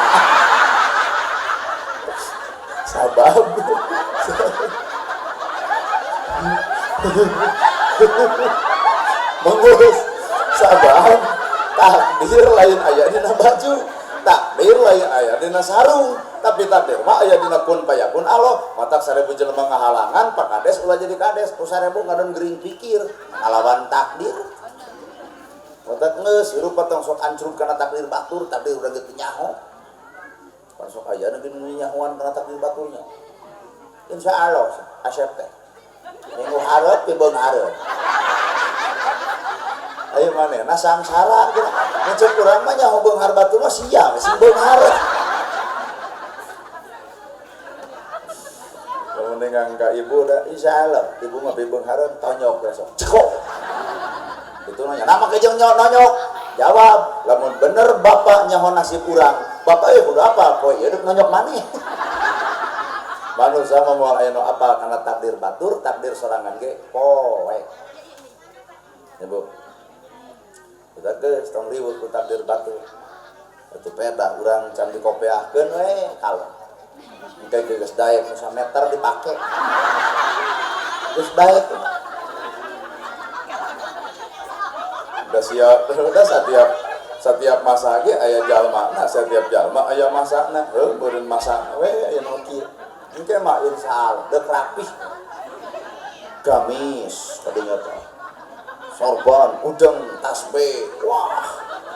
sabab mengurus sabab takdir lain aya dina baju takdir lain aya dina sarung tapi takdir mah aya dina kun payakun Allah matak 1000 jelema ngahalangan Pak Kades ulah jadi kades ku 1000 ngadon gering pikir ngalawan takdir matak geus hirup potong sok ancruk kana takdir batur takdir urang geus nyaho pan sok aya nu nyahoan kana takdir baturnya insyaallah asep teh minggu hareup beung hareup ayo manehna sangsara gitu ngecek urang mah nyaho beung hareup batur mah sia sing beung hareup dengan ka ibu dah insyaallah ibu mah bebeung hareup tonyok besok cekok itu nanya nama kejeng nonyok jawab lamun bener bapak nyaho nasib urang bapak kudu apa poe ieu nonyok maneh manusia mah moal aya nu apa kana takdir batur takdir sorangan ge poe ya bu kita geus tong riweuh ku takdir batur atuh peda urang can dikopeahkeun we kalem engke geus daek nu sameter dipake geus daek udah siap udah setiap masa ge aya jalmana setiap jalma aya masana beureun masana we aya nu kieu engke mah insyaallah deuk rapih gamis kadinya teh sorban udeng tasbih wah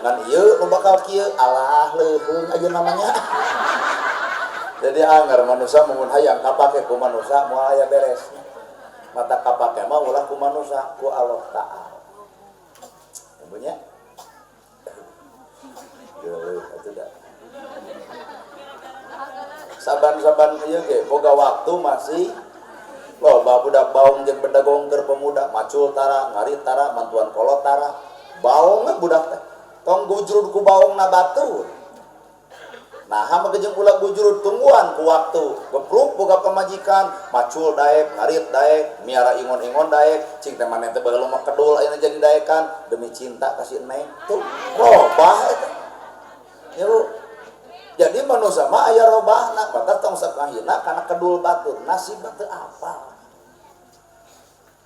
ngan ieu nu bakal kieu alah leuheung aja namanya jadi anggar manusia mun hayang kapake ku manusia moal aya beresnya mata kapake mah ulah ku manusia ku Allah Ta'ala punya atuh dah saban-saban ieu ge boga waktu masih loba budak baung jeung bedagong keur pemuda macul tara ngarit tara mantuan kolot tara baung budak teh tong gujrud ku baungna batur nah hama jeung ulah gujrud tungguan ku waktu gepruk boga pamajikan macul daek ngarit daek miara ingon-ingon daek cing teh maneh teh baheula mah kedul ayeuna jadi daekan demi cinta kasih neng tuh robah eta ya jadi manusia mah aya robahna maka tong sakahina kana kedul batur nasib teh apa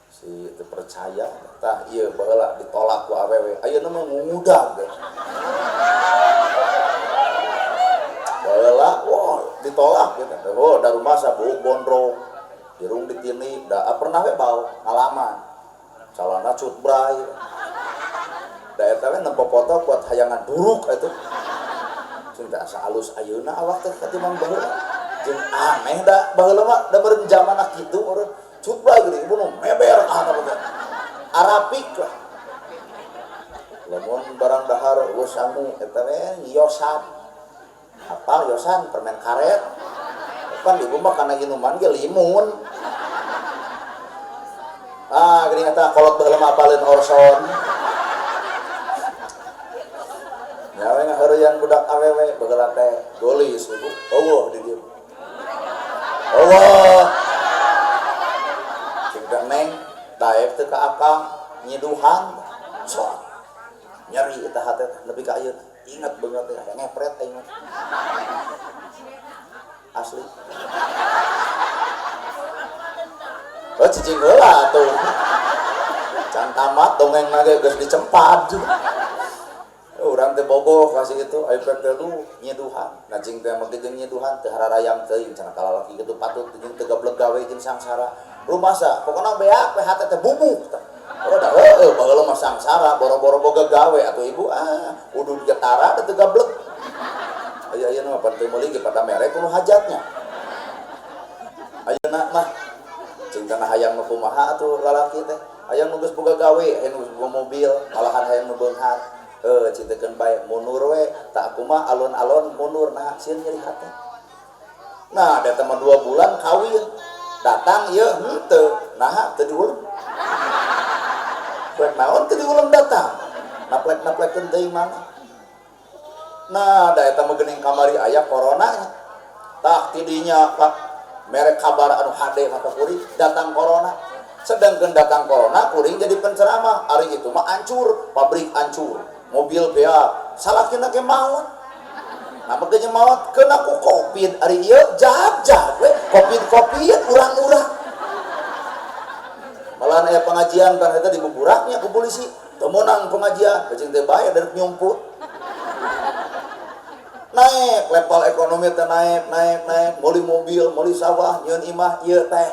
si teu percaya tah ieu baheula ditolak ku awewe ayeuna mah ngudag baheula wah ditolak gitu oh da rumah sabuk gondrong irung ditini da pernah we bau ngalaman calana cutbray da eta we nempo foto kuat hayangan duruk itu cinta asa alus ayeuna awak teh katimbang baheula jeung aneh da baheula mah da beureun zamanna kitu urang cutbray geuning ibu nu meber kana teh arapik lah lamun barang dahar geus sangu eta we yosan apa yosan permen karet kan ibu mah kana minuman ge limun geuning eta kolot baheula mah apaleun Orson doyan budak awewe bageula teh golis ibu eueuh di dieu eueuh cing teh neng daek teu ka akang nyiduhan sok nyeri eta hate nepi ka ieu inget banget teh ngepret aing asli oh cicing heula tuh can tamat dongeng nage geus dicempad urang teh bogoh kasih itu iPad teh lu nyiduhan nah cing teh mah jeung nyiduhan teh hararayang teuing cenah kalalaki kitu patut jeung teu gablek gawe jeung sangsara rumasa pokona beak we hate teh bubuk udah bageula mah sangsara boro-boro boga gawe atuh ibu udah getara teu gablek aya mah pan teu meuli ge pada mere kudu hajatnya ayeuna mah cing tanah hayang nu kumaha atuh lalaki teh hayang nu geus boga gawe hayang nu boga mobil malahan hayang nu beunghar cintekeun bae mundur we tak kumaha alon-alon mundur nah sieun nyeri hate nah da teh 2 bulan kawin datang ieu henteu naha teu diulem plek naon teu diulem datang naplek-naplekeun teuing mana nah da eta mah geuning kamari aya corona nya tah tidinya merek kabar anu hade maka kuring datang corona sedangkan datang corona kuring jadi penceramah hari itu mah hancur pabrik hancur mobil beak salakina ge maot nah makanya maot kena ku covid hari ieu jag we covid urang-urang malahan aya pengajian kan eta dibuburaknya ku polisi teu meunang pengajian cing teh bae dari nyumput naik level ekonomi teh naik meuli mobil meuli sawah nyieun imah ieu teh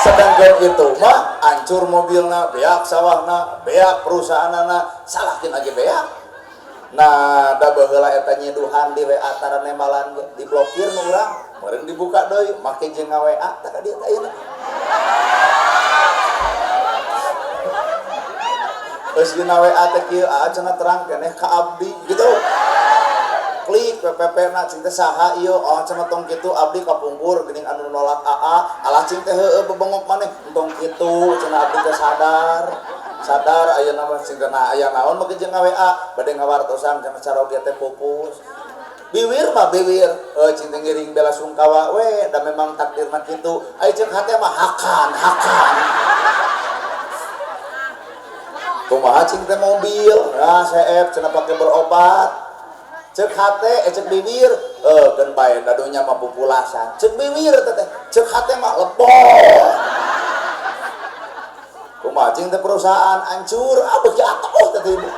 sedangkan itu mah hancur mobilna beak sawahna beak perusahaanna salahkeun age beak nah da baheula eta nyiduhan di WA tara nemalan diblokir nu urang meureun dibuka deui make jeung nga-WA tah ka dieu teh ayeuna terus dina WA teh kieu cenah terang keneh ka abdi gitu klik PPP na cing teh saha ieu cenah tong kitu abdi kapungkur geuning anu nolak AA alah cing teh heueuh bebengok maneh tong kitu cenah abdi teh sadar ayeuna mah cing teh aya naon make jeung WA bade ngawartosan cenah caroge teh pupus biwir cing teh ngiring bela sungkawa we da memang takdirna kitu aya cek hate mah hakan kumaha cing teh mobil nah CF cenah pake berobat cek hate cek bibir keun bae dadunya mah pupulasan cek bibir teh cek hate mah lebor kumaha cing teh perusahaan hancur beuki atoh teh ibu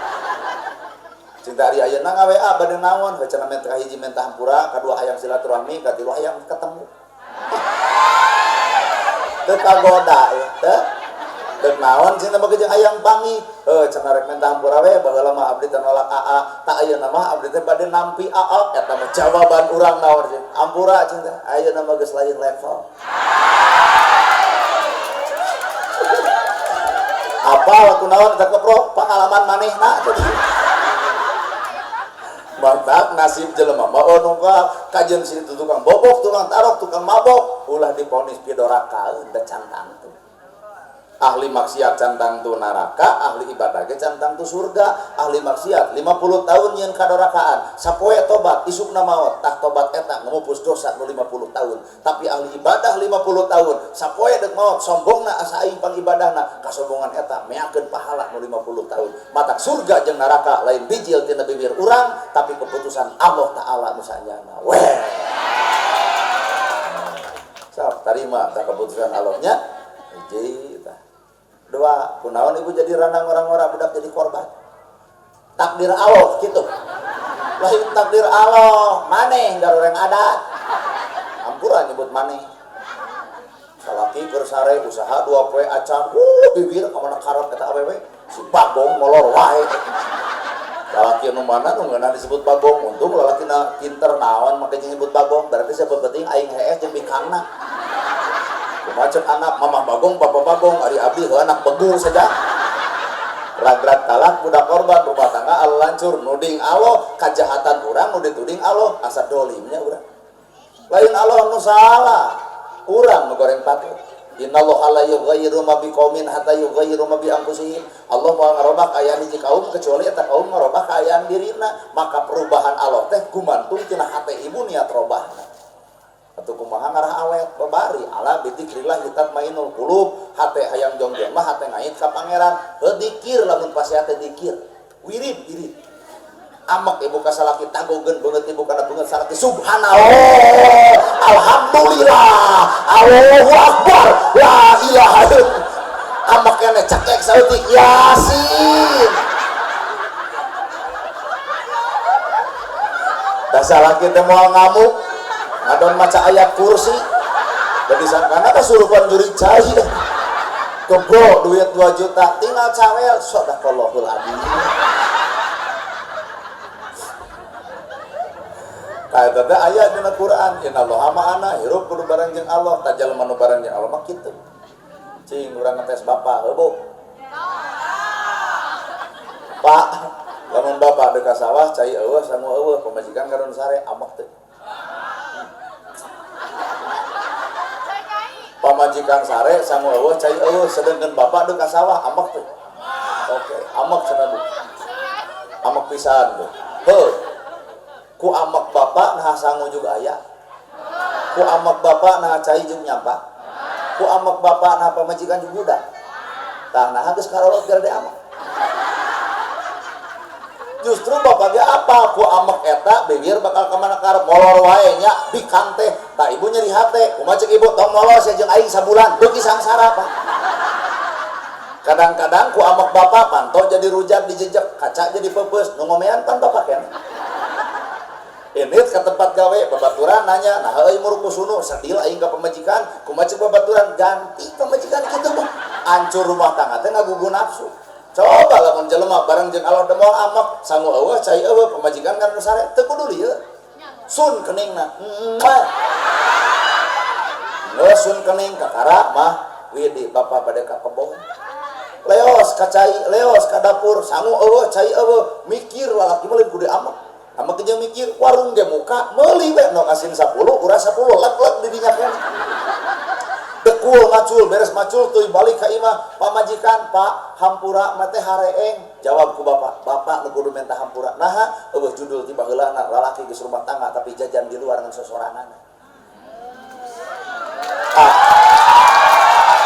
cing teh ari ayeuna nga-WA bade naon cenah minta hiji minta hampura kadua hayang silaturahmi katilu hayang ketemu teu kagoda teh teu naon cing teh make jeung hayang pangi cenah rek minta hampura we baheula mah abdi teh nolak AA tak ayeuna mah abdi teh bade nampi AA eta mah jawaban urang naon cing hampura cing teh ayeuna mah geus lain level apa waktu naon eta keprok pengalaman manehna mantap nasib jelema mah nu kajeun si tukang bobok tukang tarok tukang mabok ulah diponis pidoraka da cantang tuh ahli maksiat cantang tu neraka ahli ibadah ge cantang tu surga ahli maksiat 50 tahun nyieun kadorakaan sapoe tobat isukna maot tah tobat eta ngumupus dosa nu 50 tahun tapi ahli ibadah 50 tahun sapoe deuk maot sombongna asa aing pangibadahna kasombongan eta meakeun pahala nu 50 tahun matak surga jeung neraka lain bijil tina bibir urang tapi keputusan Allah taala nu sanyana weh sok tarima tah keputusan Allahnya hiji tah dua kunaon ibu jadi ranang orang-orang budak jadi korban takdir Allah gitu lain takdir Allah maneh garureng adat ampura nyebut maneh salaki bersare usaha 2 poe acan bibir kamana karot eta awewe si bagong molor wae lalaki anu mana nu ngeunah disebut bagong untung lalakina pinter naon make nyebut bagong berarti sebab penting aing heeh jeung bikangna macet anak mama bagong papa bagong ari abdi anak begung saja ragrat talak budak korban rumah tangga Allah lancur nuding Allah kajahatan urang nu dituding Allah asa dolimnya urang lain Allah nu salah urang nu goreng patut Innallaha la yughayyiru ma biqaumin hatta yughayyiru ma bi anfusihim. Allah mau ngarobah kaayaan hiji kaum kecuali eta kaum ngarobah kaayaan dirina. Maka perubahan Allah teh gumantung tina hate ibu niat robahna. Atuh kumaha ngarah awet babari ala bidzikrillah tatmainul qulub. Hate hayang jongjong mah hate ngait ka pangeran. Heuh dikir lamun pasti hate dikir. Wirid. Amak ibu kasalaki tagogeun beungeut ibu kana beungeut salaki subhanallah alhamdulillah Allahu akbar la ilaha illallah amak kene cekek saeutik yasin da salaki teh moal ngamuk ngadon maca ayat kursi da disangkana kasurupan juri cai goblok duit 2 juta tinggal cawel sadaqallahul adzim. Eta teh aya dina Quran, innallaha ma'ana, hirup kudu bareng jeung Allah, tajal manu bareng jeung Allah mah kitu. Cing urang ngetes bapak, heuh Bu. Pak, lamun bapak deuk ka sawah cai eueuh sangu eueuh pamajikan karon sare amak teh. Pamajikan sare sangu eueuh cai eueuh sedengkeun bapak deuk ka sawah amak teh. Oke, amak cenah Bu. Amak pisan tuh. Heuh. Ku amak bapak nah sangu juga aya. Ku amak bapak nah cai jeung nyampa. Ku amak bapak nah pamajikan jeung budak. Tah nah geus karolot gara amak. Justru bapak ge apa? Ku amak eta bibir bakal ka mana karep molor wae nya bikang teh. Tah ibu nyeri hate. Kumaha ceuk ibu tong molor jeung aing sabulan beuki sangsara Pak. Kadang-kadang ku amak bapak panto jadi rujak dijejek, kaca jadi pepeus, nu ngomean pan bapak keneh. Ini ke tempat gawe babaturan nanya nah euy muruk kusunu sadil aing ka pamajikan kumaha ceuk babaturan ganti pamajikan kitu mah hancur rumah tangga teh ngagugu nafsu. Coba lamun jelema bareng jeung Allah demoal amak sangu eueuh cai eueuh pamajikan kan sare teu kudu lieu sun keningna geus sun kening kakara mah widi bapak bade ka kebon leos ka cai leos ka dapur sangu eueuh cai eueuh mikir lalaki mah lain kudu amak. Amak jeung mikir warung ge muka meuli we no asin 10 urang 10 leg-leg di dinya keneh. Dekul macul beres macul teuy balik ka imah pamajikan Pak hampura mah teh hareeng jawab ku bapak nu kudu minta hampura naha eueuh judul ti baheulana lalaki geus rumah tangga tapi jajan di luar ngan sosorangan.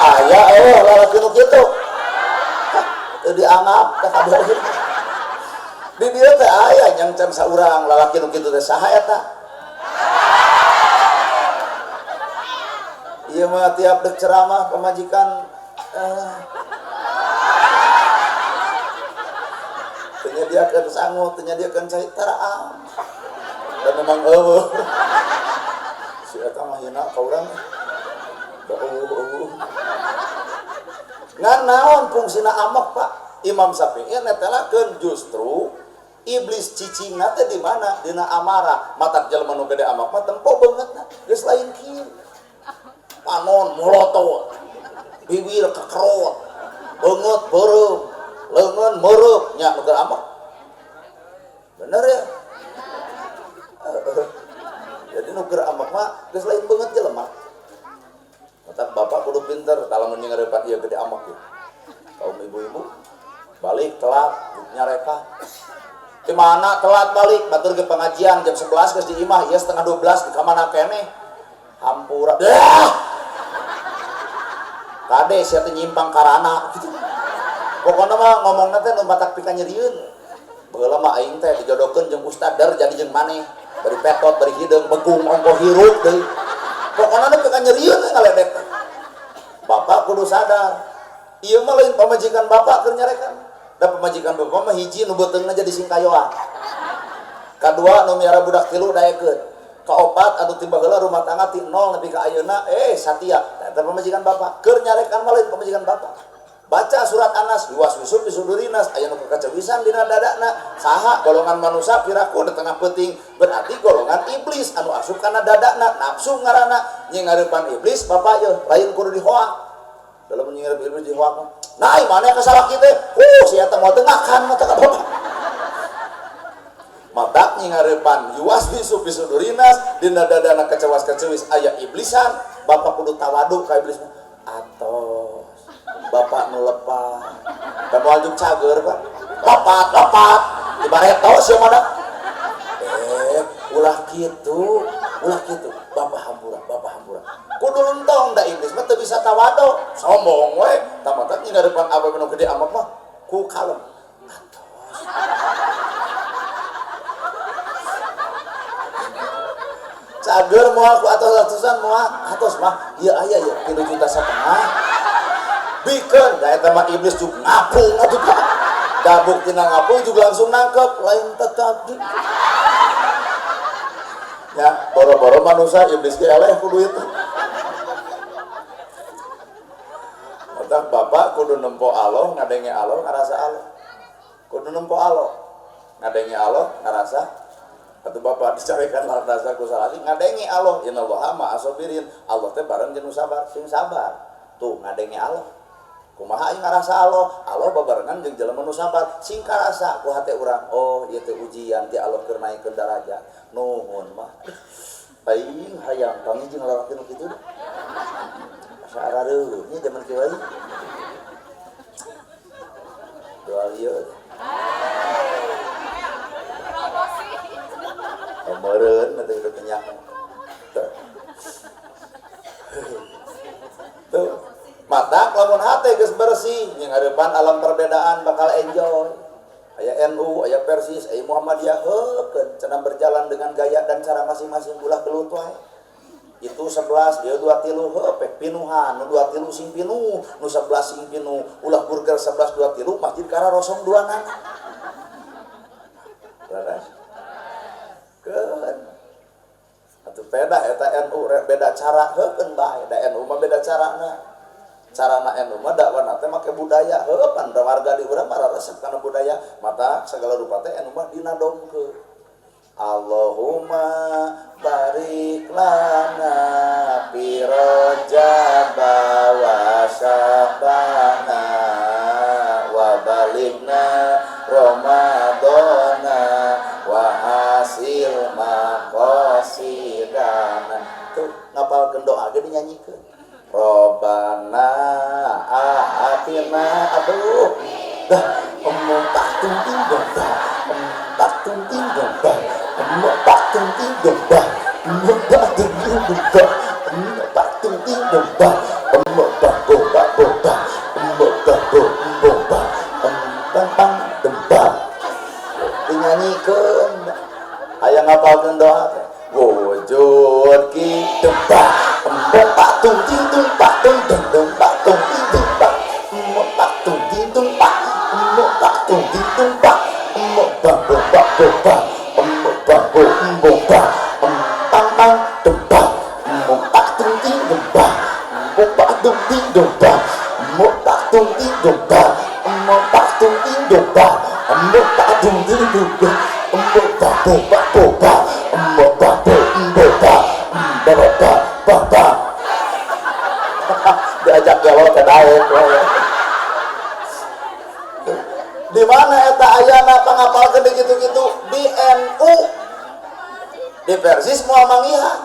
Aya eueuh lalaki nu kitu. Teu dianggap teh kabeh. Di dieu teh aya yang can saurang lalaki nu kitu teh saha eta? Ieu mah tiap deuk ceramah pamajikan teu nyadiakeun sangu, teu nyadiakeun cai taraam. Dan memang eueuh. Si eta mah hina ka urang. Ngan naon fungsina amak Pak? Imam Syafi'i netelakeun justru iblis cicingna teh di mana? Dina amarah. Matak jelema nu gede amak mah tempo beungeutna. Geus lain kieu. Panon molotot. Bibir kekerot. Beungeut beureum. Leungeun meureub nya nu amak. Bener ya? Jadi nu amak mah geus lain beungeut jelema. Matak bapak kudu pinter dalam nyengeurepan ieu gede amak ieu. Kaum ibu-ibu balik telat nyareka. Di mana telat balik batur ke pengajian jam 11 geus di imah ieu setengah 12 di kamana keneh hampura kade sia teh nyimpang karana gitu. Pokona mah ngomongna teh nu batak pika nyerieun baheula mah aing teh dijodohkeun jeung ustad dar jadi jeung maneh bari petot bari hideung begung ongko hirup deui pokona nu pika nyerieun ngaledek. Bapak kudu sadar ieu mah lain pamajikan bapak keur nyarekan. Da pemajikan bapak mah hiji nu beuteungna jadi singkayoan. Kadua nu miara budak 3 daekeun. Kaopat anu tiba heula rumah tangga ti 0 nepi ka ayeuna satia. Eta pemajikan bapak. Keur nyarekan mah lain pemajikan bapak. Baca surat Anas, yuwas-yusuf disudurinas aya nu kakacewisan dina dadana. Saha golongan manusia piraku di tengah peuting. Berarti golongan iblis anu asup kana dadana, nafsu ngaranna. Nyingareupan iblis bapak yeuh lain kudu dihoak. Dalam nyingareup iblis dihoak mah nah mana kesalah kita si eta mau tengahkan mata ka bapak mata nyingarepan yuas bisu durinas dina dadana kecewas-kecewis aya iblisan bapak kudu tawadu ka iblis atos bapak nu lepas kamu lanjut cager pak lepat ibaretos ya mana ulah gitu bapak hampura kudu entong da iblis mah teu bisa tawado sombong we tamatna nya depan abah nu gede amat mah ku kalem atos cager moal ku atos-atosan moal atos mah ieu aya ya 3,5 juta bikeun da eta mah iblis juga ngapung atuh Pak dabuk tina ngapung juga langsung nangkep lain tadi ya boro-boro manusia iblis ge eleh ku duit otak bapak kudu nempo Allah ngadenge Allah ngarasa Allah kudu nempo Allah ngadenge Allah ngarasa atuh bapak dicarekan larasa ku salati ngadenge Allah innallaha ma'asabirin Allah teh bareng jeung sabar sing sabar tuh ngadenge Allah kumaha aing ngarasa Allah babarengan jeung jelema nu sabar sing karasa ku hate urang oh ieu teh ujian ti Allah keur naikeun darajat nuhun mah aing hayang pangi jeung lalaki nu kitu saarareuh nya zaman kieu aing doa ieu meureun mah teh kenyang tuh mata lamun hate geus bersih yang harapan alam perbedaan bakal enjoy aya NU aya Persis aya Muhammadiyah heukeun cenah berjalan dengan gaya dan cara masing-masing ulah gelut wae itu 11 dia 23 pek pinuhan nu 23 sing pinuh nu 11 sing pinuh ulah burger 11 23 masjid kara rosong duangan laras keun atuh beda eta NU beda cara heukeun bae da NU mah beda carana NU mah dakwah teh make budaya heupan warga di urang mah resep kana budaya mata segala rupa teh NU mah dinadomkeun Allahumma barik lana fi rajaba wa syabana wa balighna ramadana wa hasil maqasidana tuh ngapalkeun doa ge dinyanyikeun Robbana atina aduh dah tak tunting dah tak tunting dah tak tunting dah tak tunting dah tak tunting dah dinyanyikan aya ngapalkeun doa teh wujud kitu tak tunting tak tunting tak tunting tak tunting tak tunting tak diajak galau ke daek di mana eta ayana pangapalkeun gitu-gitu di NU di Persis moal mangihan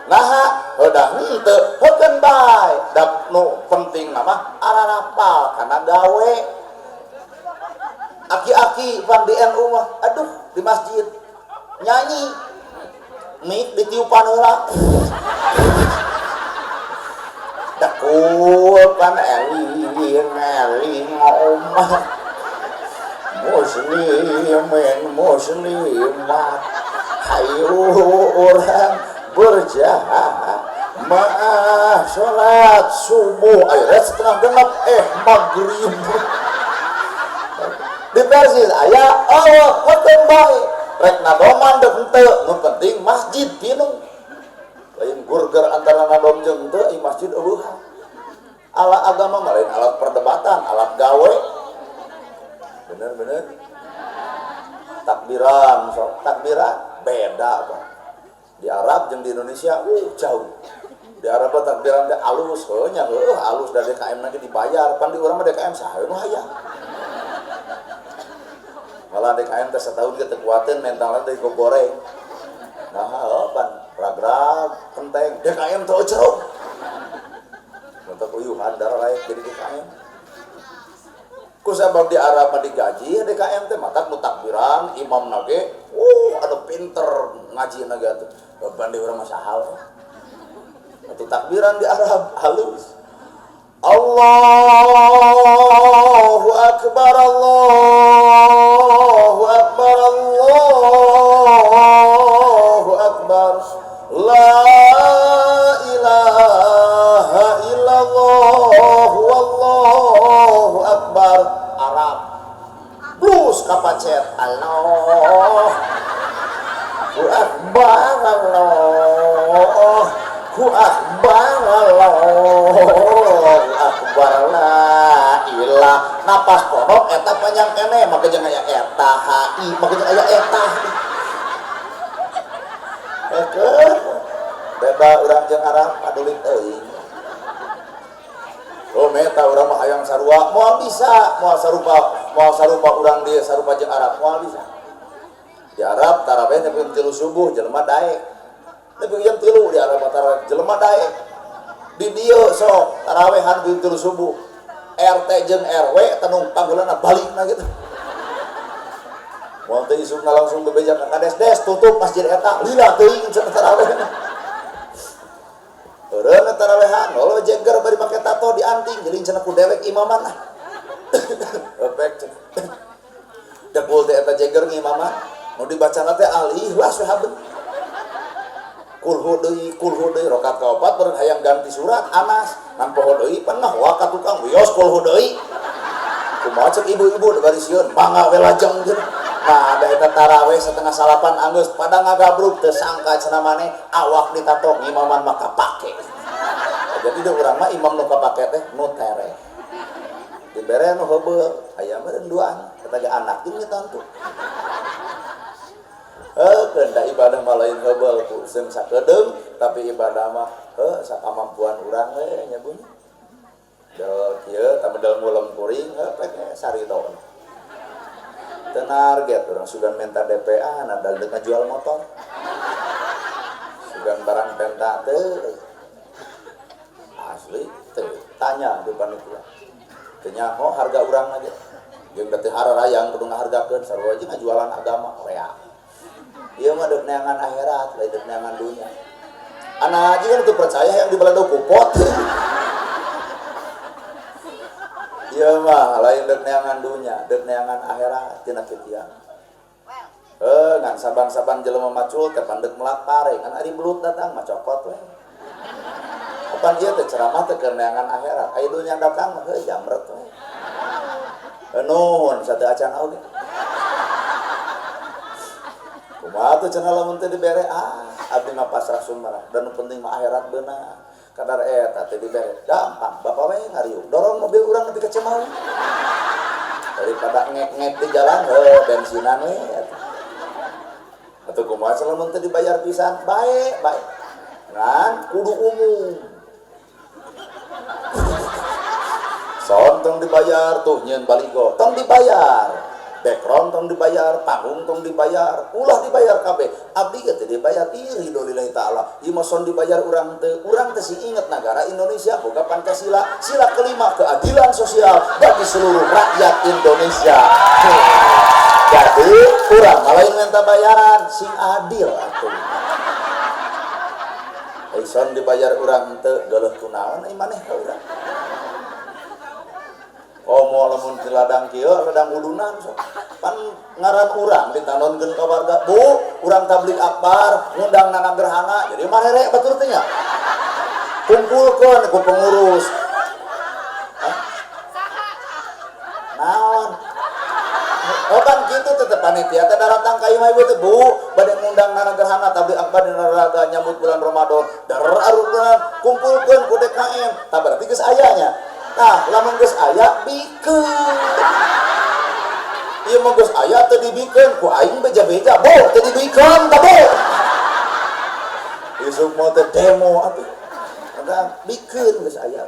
naha udah henteu heukeun bae da nu penting mah ararapal kana gawe aki-aki pan di NU mah aduh di masjid nyanyi mik ditiupan heula dakul pan eling omah muslimat hayu orang berjamaah sholat subuh akhirnya setengah genap maghrib di Persis aya Allah hotem bae rek nadoman dek henteu nu penting masjid pinuh lain burger antara nadom jeung teu ieu masjid eueuh ala agama mah lain alat perdebatan alat gawe bener takbiran beda Pak di Arab jeung di Indonesia jauh di Arab takbiran teh alus nya alus da DKM nanti dibayar pan di urang mah DKM saha nu hayang malah DKM teh setahun ge teu kuateun mentalna teh goreng nah pan ragrag penteng DKM teh cerok untuk uyuhan darah lain jadi DKM. Kusabab di Arab digaji DKM teh mata nu takbiran imam nage, ada pinter ngaji nage tuh. Bandi urang mah sahal. Atuh takbiran di Arab halus. Allahu akbar Allahu akbar Allahu akbar la ilaha illallah wallahu akbar. Arab blues kapacet Allahu akbar Allahu akbar Allahu akbar la ilah napas porok eta panjang kene maka jangan aya eta hi maka jangan aya eta beda urang jeung Arab adulik euy. Oh meta urang mah hayang sarua moal bisa moal sarupa urang dia sarupa jeung Arab moal bisa. Di Arab tarawih nepi jam 3 subuh jelema daek. Nepi jam 3 di Arab tarawih jelema daek. Di dieu sok tarawehan jam 3 subuh. RT jeung RW tanu panggeulana balikna gitu. Moal teh isukna langsung bebeja ka kades-des tutup masjid eta lila teuing cenah tarawihna. Eureun tarawehan lo jeger bari make tato dianting jadi cenah ku dewek imaman lah. Efek cenah. Dekul teh eta jeger ngimaman nu dibacana teh al-ikhlas we haben. Kulhu deui rakaat kaopat beureun hayang ganti surat Anas ngan poho deui pernah wa ka tukang wios kulhu deui. Kumaha ceuk ibu-ibu da bari sieun mangga we lajeng geus. Nah, da eta tarawih setengah salapan anggeus pada ngagabruk teu sangka cenah maneh awak ditato imaman mah kapake. Jadi da urang mah imam nu kapake teh nu tere. Dibere nu heubeul aya meureun duaan eta ge anak jeung nyetantu. Keunda ibadah mah lain heubeul ku seung sakedeung tapi ibadah mah sakamampuan urang we nya bunyi. Dol kieu tamedel ngulem kuring pek sarito. Teu narget urang sugan minta DPA nadal deuk ngajual motor. Sugan barang penta teu. Asli teu tanya di panitia. Teu nyaho harga urang na ge. Jeung da teu hararayang kudu ngahargakeun sarua jeung ngajualan agama rea. Ieu mah deuk neangan akhirat, lain deuk neangan dunya. Anak haji kan teu percaya yang dibalado kupot. Ieu mah lain deuk neangan dunya, deuk neangan akhirat tina kieu. Ngan saban-saban jelema macul teh pandek melak pare, kan ari belut datang mah copot we. Kapan ieu teh ceramah teh keur neangan akhirat, aya dunya datang mah heuh jamret we. Nuhun sateu acan oge. Kumaha tuh cenah lamun teh dibere abdi mah pasrah sumerah dan nu penting mah akhirat beunang. Kadar eta teh dibere gampang bapak we ngariung dorong mobil urang nepi ka Cimahi. Daripada ngek-ngek di jalan bensinan we eta. Atuh kumaha lamun teh dibayar pisan bae ngan kudu umum. Sound tong dibayar tuh nyeun baligo tong dibayar. Background tong dibayar, panggung tong dibayar, ulah dibayar kabeh. Abdi ge teh dibayar iri lillahi taala. Ieu mah son dibayar urang teh sih inget negara Indonesia boga Pancasila, sila kelima keadilan sosial bagi seluruh rakyat Indonesia. Jadi urang lain minta bayaran sing adil atuh. Son dibayar urang teh geuleuh kunaon ai maneh ka urang. Mau lamun di ladang kieu ladang udunan so. Pan ngaran urang ditanonkeun ka warga, Bu, urang tablik akbar ngundang nana gerhana. Jadi marere batur teh nya. Kumpulkeun ku pengurus. Naon? Kan kitu teh panitia teh datang ka imah ieu teh, Bu, bade ngundang nana gerhana tablik akbar di Naraga nyambut bulan Ramadan. Dararuna kumpulkeun ku DKM. Tah berarti geus aya nya. Nah, lamun geus aya bikeun. Ieu mah geus aya teu dibikeun ku aing beja-beja, Bu, teu dibikeun tah, Bu. Isuk mau teh demo atuh. Ada bikeun geus aya.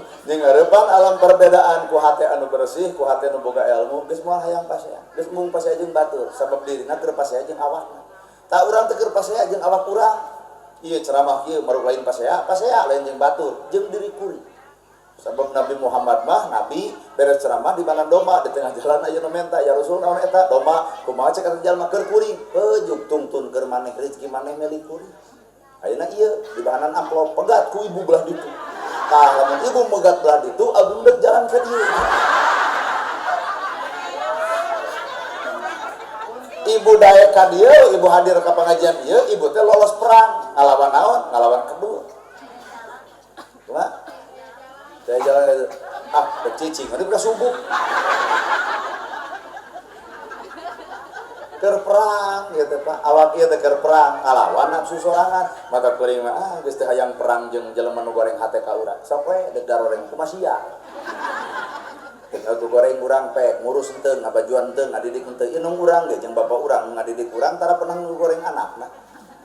Jeung heurepan alam perbedaan ku hate anu bersih ku hate nu boga ilmu geus moal hayang pasea geus mung pasea jeung batur sabab dirina keur pasea jeung awakna tak urang teu keur pasea jeung awak urang ieu ceramah ieu maruk lain pasea lain jeung batur jeung diri kuring sabab Nabi Muhammad mah nabi beres ceramah di mana domba di tengah jalan aya nu menta ya Rasul naon eta domba kumaha cek atuh jalma keur kuring juk tungtun keur maneh rezeki maneh milik kuring ayeuna ieu di bahanan amplop pegat ku ibu belah ditu tah lamun ibu megat belah ditu abdi mendek jalan ka dieu ibu daek ka dieu ibu hadir ka pengajian ieu ibu teh lolos perang ngalawan naon ngalawan kebun cuma saya jalan itu becicing nanti udah subuh keur perang gitu Pak awak ieu teh keur perang ngalawan nafsu sorangan maka kuring mah geus teh hayang perang jeung jelema nu goreng hate ka urang sok we deg garoreng kumaha sia aku goreng urang pek ngurus henteu ngabajuan henteu ngadidik henteu ieu nu urang ge jeung bapak urang ngadidik urang tara pernah ngegoreng anakna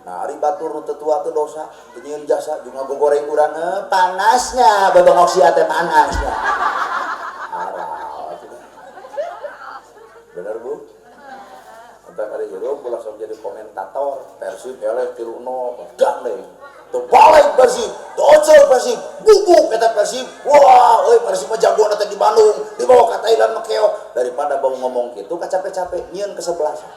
nah ari batur nu tetua teu dosa teu nyieun jasa jeung ngagoreng urang panasnya babangok sia teh panasnya bener Bu entar kali jero ulah sok jadi komentator Persib eleh 3-0 gandeng teu balik Persib docel Persib bubuk eta Persib wah euy Persib mah jagoan teh di Bandung dibawa ka Thailand mah keok daripada bau ngomong kitu capek-capek nyieun kesebelasan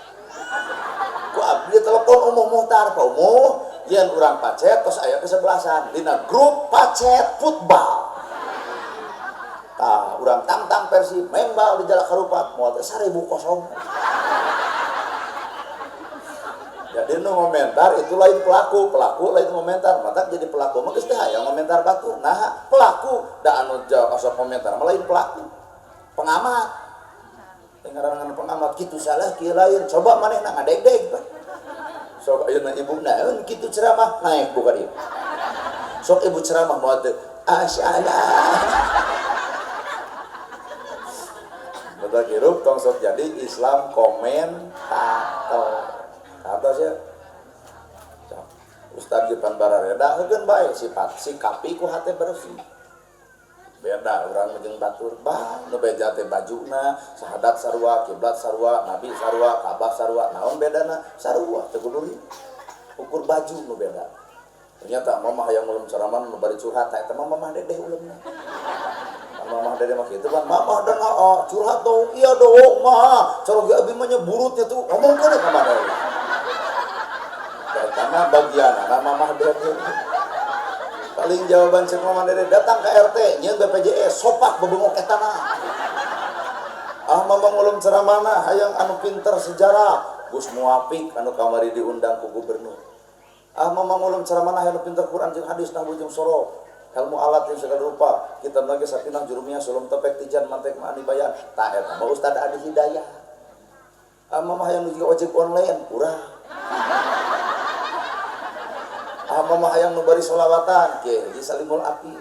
ku abdi telepon Umuh Muhtar Pak Umuh yen urang pacet tos aya kesebelasan dina grup pacet futbal tah urang tangtang Persib membal di Jalak Harupat moal teh 1000 kosong jadi nu komentar itu lain pelaku lain komentar mata jadi pelaku mah geus teh hayang komentar batur nah pelaku da anu asa komentar mah lain pelaku pengamat ngarangan pengamat kitu salah kieu lain coba manehna ngadeg-deg sok ayeuna ibu naon kitu ceramah naik buka dieu sok ibu ceramah moal teu asyalah beda hirup tong sok jadi Islam komentator atas ya Ustaz Jipan Barareda heukeun bae sifat sikapi ku hate bersih beda urang jeung batur bah nu beja teh bajuna sahadat sarua kiblat sarua nabi sarua kabah sarua naon bedana sarua teu kudu ukur baju nu beda ternyata mamah hayang ulun ceramah nu bari curhat eta mah mamah dedeh uleumna mamah dedeh mah kitu kan mamah dan curhat dong iya dong mah cara ge abi mah nyeburutnya tuh ngomongkeun ka mana karena bagian mamah dedeh paling jawaban cek mamah dedeh datang ke RT nyeun BPJS sopak bebengok etana mamang ulun ceramahna hayang anu pinter sejarah Gus Muafik anu kamari diundang ku gubernur mamang ulun ceramahna hayang pinter Quran jeung hadis nang bujung sorok ilmu alat yang segala rupa kita lagi sapinah jurumnya sulum tepek tijan mantek mani bayan tak eta mah Ustaz Adi Hidayah mamah hayang nu ojek online urang mamah hayang nu bari sholawatan Kiai Haji Salimul Aqi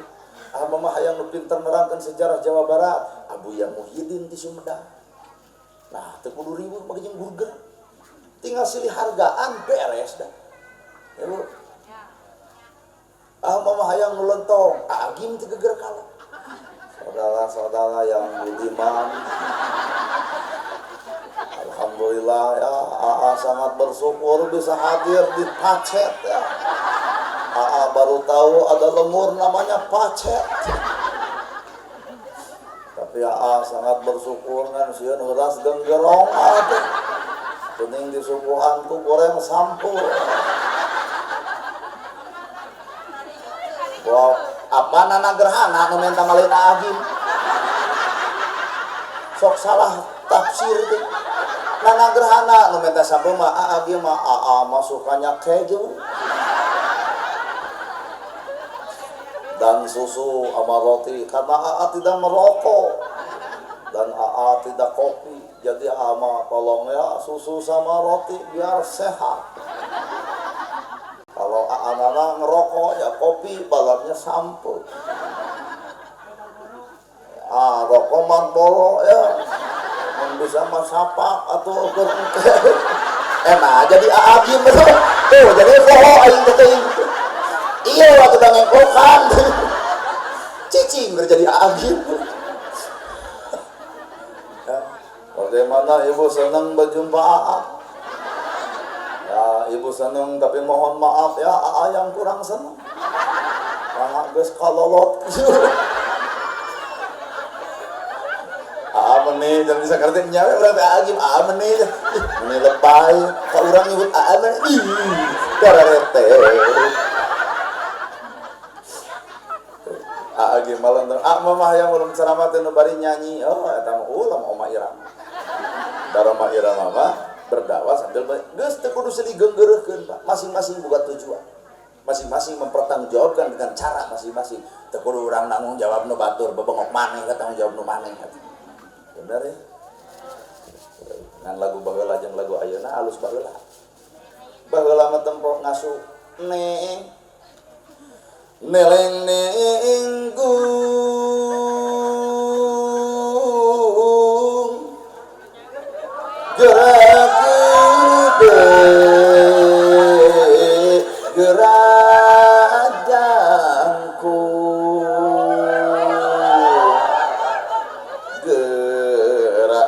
mamah hayang nu pinter nerangkeun sejarah Jawa Barat Abuya Muhyiddin di Sumedang nah teu kudu riweuh make jeung burger tinggal silih hargaan beres dah ya Bu mamah hayang nu lentong agim teu geger kalem saudara-saudara yang budiman alhamdulillah ya sangat bersyukur bisa hadir di Pacet ya baru tahu ada lemur namanya Pacet tapi sangat bersyukur kan sieun heuras genggerong teh geuning disuguhanku goreng sampur wow apa nana gerhana nu menta malina agim sok salah tafsir teh nana gerhana nu menta sampur mah agim mah masukannya keju dan susu sama roti karena tidak merokok dan tidak kopi jadi tolong ya susu sama roti biar sehat kalau anak ngerokok ya kopi balarnya sampul rokok Marlboro ya bisa masapak atau ukur enak jadi agim betul tuh jadi foho aing teuing iya waktu udah ngengkokan cicing terjadi agim. Ya, bagaimana ibu senang berjumpa Aak? Ya, ibu senang tapi mohon maaf ya Aak yang kurang senang. Aak geus kalolot. Meneh jangan bisa ngerti nyawa urang teh agim meneh lebay ka urang nyebut meneh dararete agim malam mamah yang ulun ceramah teh nu bari nyanyi eta mah ulah Oma Irama Darama Irama mah berdakwah sambil geus teu kudu seligeunggeureuhkeun Pak masing-masing boga tujuan masing-masing mempertanggungjawabkan dengan cara masing-masing teu kudu urang nanggung jawab nu batur bebengok maneh ka tanggung jawab nu maneh bener ya ngan lagu baheula jeung lagu ayeuna alus baheula mah tempo ngasuh neng neleng nenggung gerak gede gerak jangkung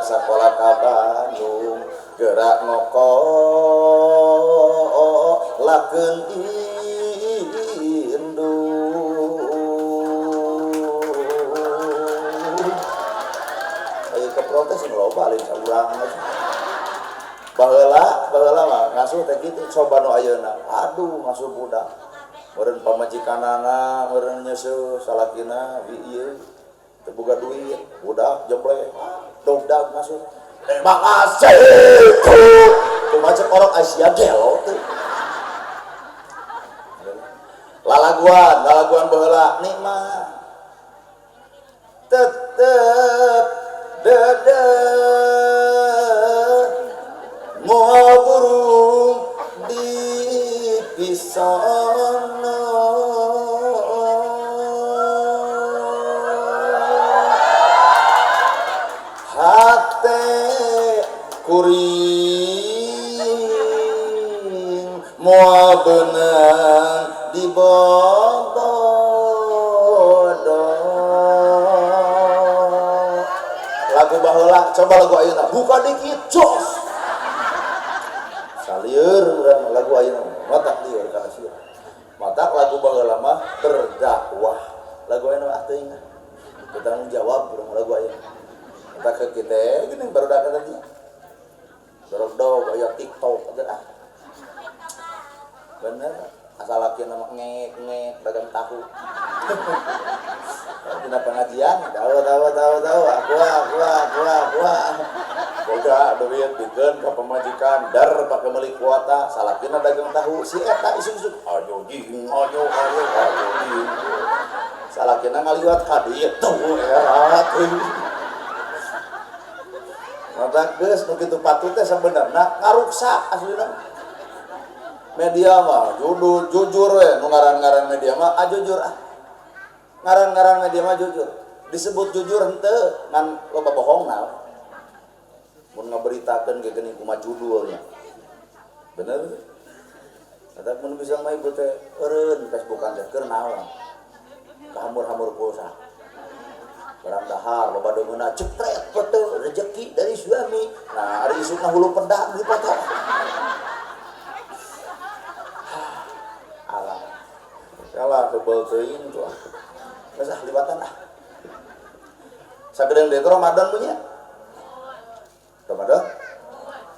sekolah ka Bandung gerak ngokolakeun indung aya keprotes loba lain saurang baheula mah ngasuh teh kitu coba nu ayeuna aduh ngasuh budak meureun pamajikanana meureun nyeuseum salakina ieu teu boga duit budak jemble dogdag ngasuh terima kasih tuh macam orang Asia gelo tuh lalaguan baheula nikmat tetep dede moal burung dipisono kuring moal beunang dibobodo lagu baheula coba lagu ayeuna buka dikit jos salieur urang lagu ayeuna matak lieur kana sieun matak lagu baheula mah berdakwah lagu ayeuna mah teuing bertanggung jawab urang lagu ayeuna kita ke kita gini baru datang tadi dorong kayak TikTok aja bener asal laki nama ngek dagang tahu tidak pengajian tahu aku boga duit bikin ke pemajikan dar pakai meuli kuota salakina dagang tahu si eta isuk-isuk ayo jing salakina ngaliwat ka dieu tuh erat mata geus nu kitu patutnya sebenarnya ngaruksak aslina media mah jujur we nu ngaran-ngaran media mah jujur ngaran-ngaran media mah jujur disebut jujur henteu ngan loba bohongna mun ngaberitakeun ge geuning kumaha judulnya bener ada mun bisa mah ibu teh eureun Facebookan teh keur naon kahamur-hamur pulsa barang dahar loba deungeuna cepret foto rezeki dari suami nah ari isukna hulu pedang dipoto alam kalah kebal teuing tuh geus liwatan sagedeung deui Ramadan punya Ramadan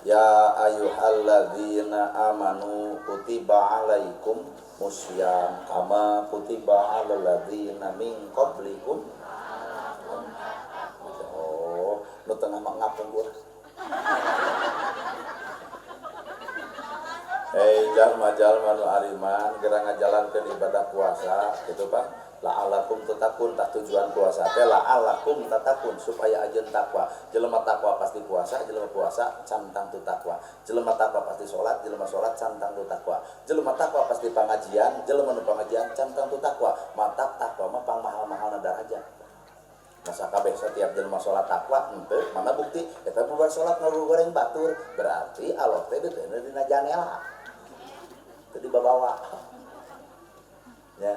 ya ayyuhalladzina amanu kutiba alaikum musyam kama kutiba alal ladzina min qablikum nu tengah mangapung gua jalma-jalma nu ariman kira ngajalankeun ibadah puasa gitu Pak la'alakum tatakun tak tujuan puasa teh la'alakum tatakun supaya ajeun takwa jelema takwa pasti puasa jelema puasa cantang tu takwa jelema takwa pasti salat jelema salat cantang tu takwa jelema takwa pasti pangajian jelema nu pangajian cantang tu takwa matak takwa mah pang mahal-mahalna darajat masa kabeh setiap jelema salat takwa henteu mana bukti eta bubar salat ngalu goreng batur berarti Allah teh deuna dina janela teu dibawa ya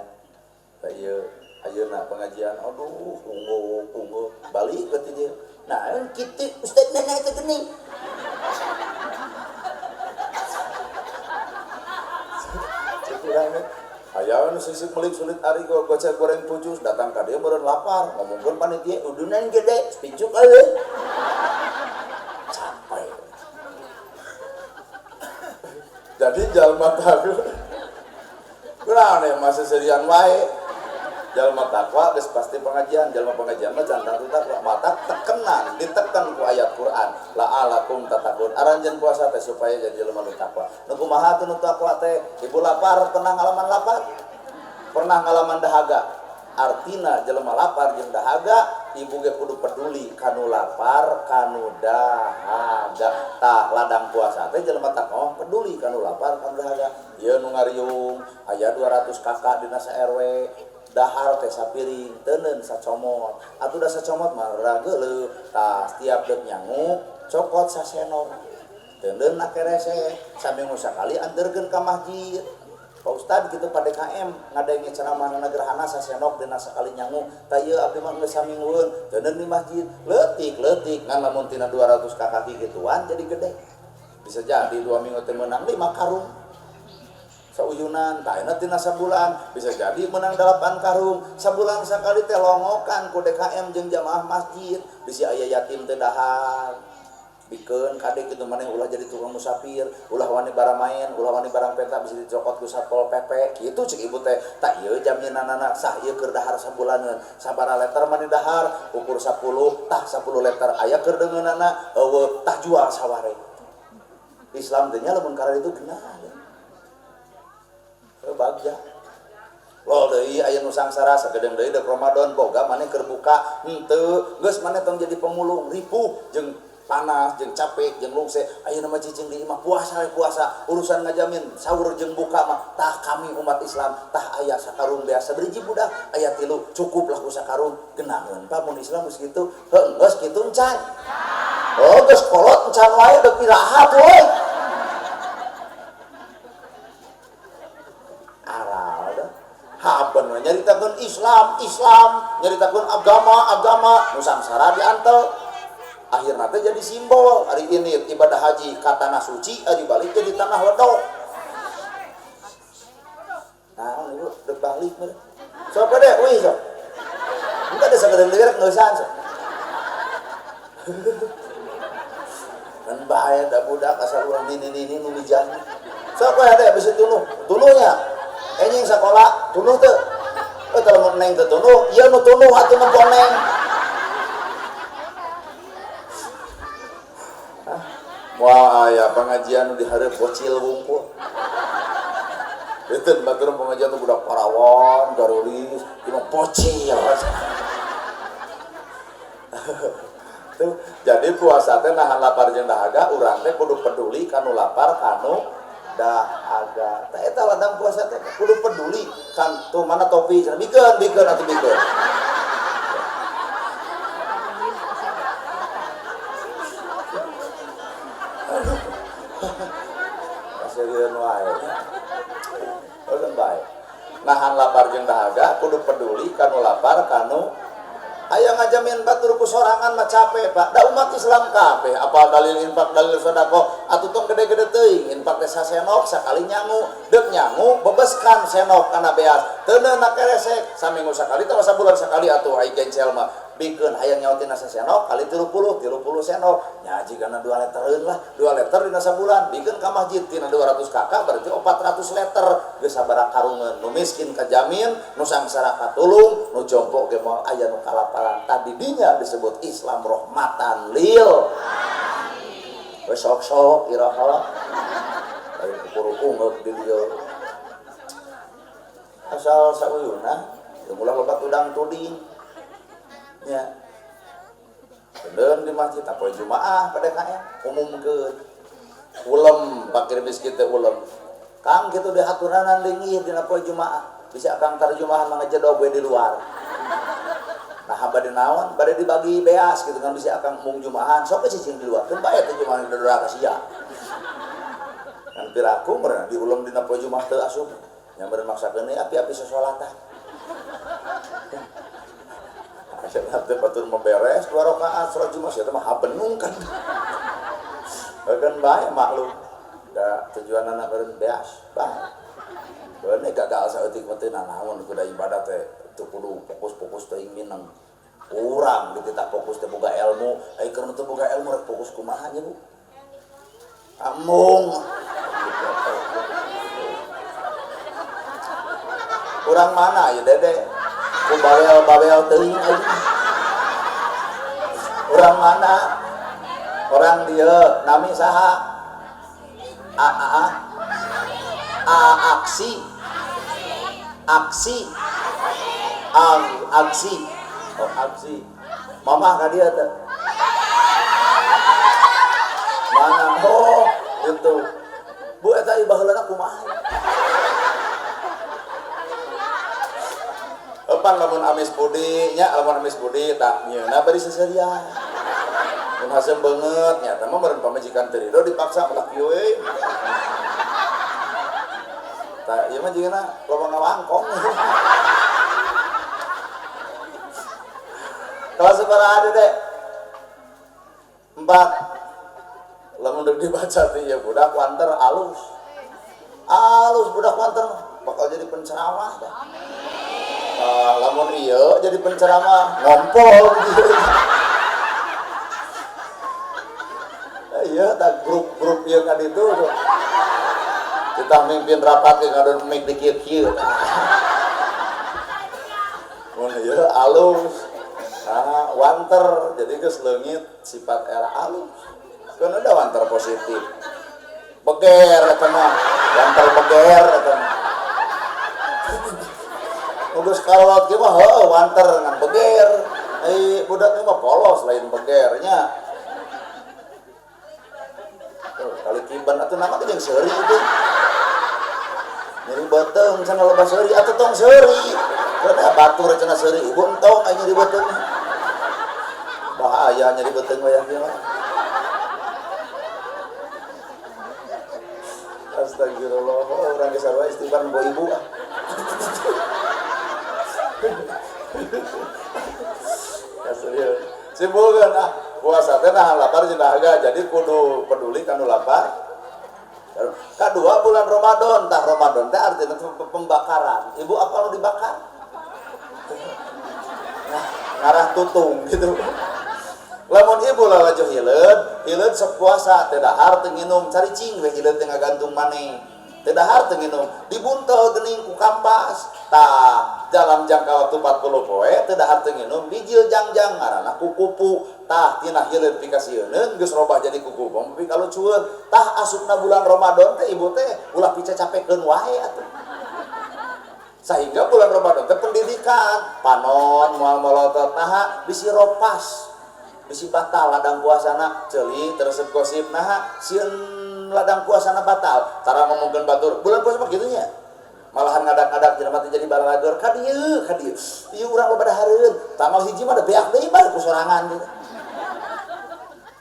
ayeuna pengajian aduh ungu balik ke dia nah kitu Ustaz nana itu geuning cekurang aya nu sisik meuli sulit ari gocek goreng pucus datang ka dieu meureun lapar ngomongkeun panitia udunan gede pincuk euy capek jadi jalma takwa kurang nih masih serian wae jalma takwa geus pasti pengajian jalma pengajian mah jantan takwa mata tekenan ditekan ku ayat Quran la'alakum tatakun aranjeun puasa teh supaya jadi jalma nu takwa nu kumaha teh nu takwa teh ibu lapar pernah ngalaman lapar pernah ngalaman dahaga artina jelema lapar jeung dahaga ibu ge kudu peduli kanu lapar kanu dahaga tah ladang puasa teh jelema takwa peduli kanu lapar kanu dahaga ieu nu ngariung aya 200 kakak dina RW dahar teh sapiring teuneun sacomot atuh da sacomot mah rageuleuh tah tiap deuk nyangu cokot sasenok teuneun na kerese saminggu sakali anterkeun ka masjid Pak Ustad gitu pada KM ngadenge ceramah na gerhana sasenok dina sakali nyangu tah ieu abdi mah geus saminggueun teuneun di masjid leutik ngan lamun tina 200 ka kaki gituan jadi gede bisa jadi 2 minggu teh meunang 5 karung sauyunan tah euna tina sabulan bisa jadi menang 8 karung sabulan sakali teh longokan ku DKM jeung jamaah masjid bisi aya yatim teu dahar bikeun kadek kitu maneh ulah jadi tukang musafir ulah wani baramain ulah wani barang peta bisa dicokot ku Satpol PP kitu cek ibu teh tak ieu jaminanana sah ieu keur dahar sabulaneun sabaraha liter mani dahar ukur 10 tah 10 liter aya keur deungeunana eueuh tah jual saware Islam teh nya lamun karana itu genah bagja loh deui aya nu sangsara sagedeung deui dek Ramadan boga maneh keur buka henteu geus maneh tong jadi pemulung ripuh jeung panas jeung capek jeung lungse ayeuna mah cicing di imah puasa urusan ngajamin sahur jeung buka mah tah kami umat Islam tah aya sakarung biasa beriji budak aya 3 cukup lah ku sakarung genaheun pa mun Islam geus kitu geus kitu encan oh geus kolot encan wae deuk irahat we haben nyaritakeun Islam nyaritakeun agama nu sangsara diantel akhirna teh jadi simbol hari ini ibadah haji ka tanah suci ari balik jadi tanah ledok nah lu dek balik meureun sok deh euy sok engke ada sagedeung deui rek ngeusan sok kan bahaya da budak asal urang nini nu mijan sok we ade bisa tunuhnya enjing sakola tunuh teu teu lamun neng teu tunuh ieu nu tunuh atuh nempel neng wah aya pengajian nu dihareup bocil wungkul beuteun batur pengajian teh budak parawan garulis cuma bocil tuh jadi puasa teh nahan lapar jeung dahaga urang teh kudu peduli kanu lapar kanu dahaga teh eta ladang puasa teh kudu peduli kan tuh mana topi bikeun atuh bikeun aseureun wae ulun bae nahan lapar jeung dahaga kudu peduli kanu lapar kanu aya ngajamin batur ku sorangan mah capek Pak da umat Islam kabeh apa dalil infak dalil sedekah atuh tong gede-gede teuing infak teh sasenok sakali nyangu deuk nyangu bebeskan senok kana beas teuneun na keresek saminggu sakali teh sabulan sakali atuh ai kencel mah bikeun hayang nyaotin sasenok kali 30 senok nya jigana 2 litereun lah 2 liter dina sabulan bikeun ka masjid tina 200 kakak berarti 400 liter geus sabaraha karungeun nu miskin kajamin nu sangsara katulung nu jompo ge moal aya nu kalaparan tadi dinya disebut Islam rahmatan lil alamin wes sok iraha aya kurukungeuk di dieu asal sauyuna jeung ulah loba tudang tuding nya beneun di masjid apoe Jumaah pada kaya umumkeun ulem pakir biskuit teh ulem kang kitu deh aturanan leungit dina poe Jumaah bisa kang tarjumahan mangajedog we di luar nah bade naon bade dibagi beas gitu kan bisa akang mung Jumaahan sok cicing di luar teu bae teh Jumaah di duraka sia kan piraku meureun diulem dina poe Jumaah teu asup nya meureun maksakeun api-api sasolatan nanti batur memberes 2 rakaat sholat Jumat saya mah habenung kan. Kan bae maklum. Da tujuan anak beureun beas, bae. Beune gagal saeutik mah teh naon kuda ibadah teh teu kudu fokus-fokus teuing mineng. Urang ditita fokus teh boga ilmu, ai keur teu boga ilmu rek fokus kumaha nya Bu? Amung. Urang mana ya Dede? Ku bawel-bawel teuing aing. Urang mana? Orang dia nami saha? Aksi. Oh aksi. Mama ka dia teh. Mana? Oh itu. Bu eta ieu baheulana kumaha? Epan lamun amis budi nya, lamun amis budi tak nyeuna bari seserian. Mun hasem beungeut nya teh mah meureun pamajikan teu ridho dipaksa ulah kieu we. Tah ieu mah jingeuna loba ngawangkong. Kalau sabaraha Dede? 4. Lamun deuk dibaca teh ya budak wanter alus. Alus budak wanter bakal jadi penceramah dah. Lamun ieu jadi penceramah ngompol gitu. Iya, tak grup-grup ieu ka ditu. Kita mimpin rapat ge ngadon mic di kieu-kieu. Mun ieu alus. Wanter jadi geus leungit sifat era alus. Kan ada wanter positif. Beger eta mah, wanter beger eta mah. Geus kalot kieu mah heuh wanter ngan beger. Budak ieu mah polos lain begernya. Kali kiban atuh nama teh jeung seuri itu. Nyeri beuteung cenah loba seuri atuh tong seuri. Kada batur cenah seuri, ibu entong aya nyeri beuteung. Bahaya nyeri beuteung we ieu mah. Astagfirullah, orang geus sarua istighfar boh ibu. Kaseueun. Simpulkeun puasa teh nahan lapar jeung dahaga, jadi kudu peduli kanu lapar. Kadua bulan Ramadan, tah Ramadan teh artinya pembakaran. Ibu apa lo dibakar? Nah, ngarah tutung gitu. Lamun ibu lalajo hileud sok puasa teh dahar teu nginum caricing we hileud teh ngagantung maneh. Teu dahar teu nginum, dibuntel geuning ku kampas. Tah dalam jangka waktu 40 poe teu dahar teu nginum bijil jangjang ngaranna kukupu. Tah tina hileud pikasieun geus robah jadi kukupu tapi kalau cueun. Tah asupna bulan Ramadan teh ibu teh ulah picacapekeun wae atuh. Sehingga bulan Ramadan teh pendidikan, panon moal molotot naha bisi ropas. Bisi batal ladang puasana ceuli teresep gosip naha sieun ladang puasana batal. Cara ngomongkeun batur, bulan puasa mah kitu nya. Malahan ngadak-ngadak jelema teh jadi balagor ka dieu. Ieu urang loba dahareun. Tanggal hiji mah da beak deui bae ku sorangan gitu.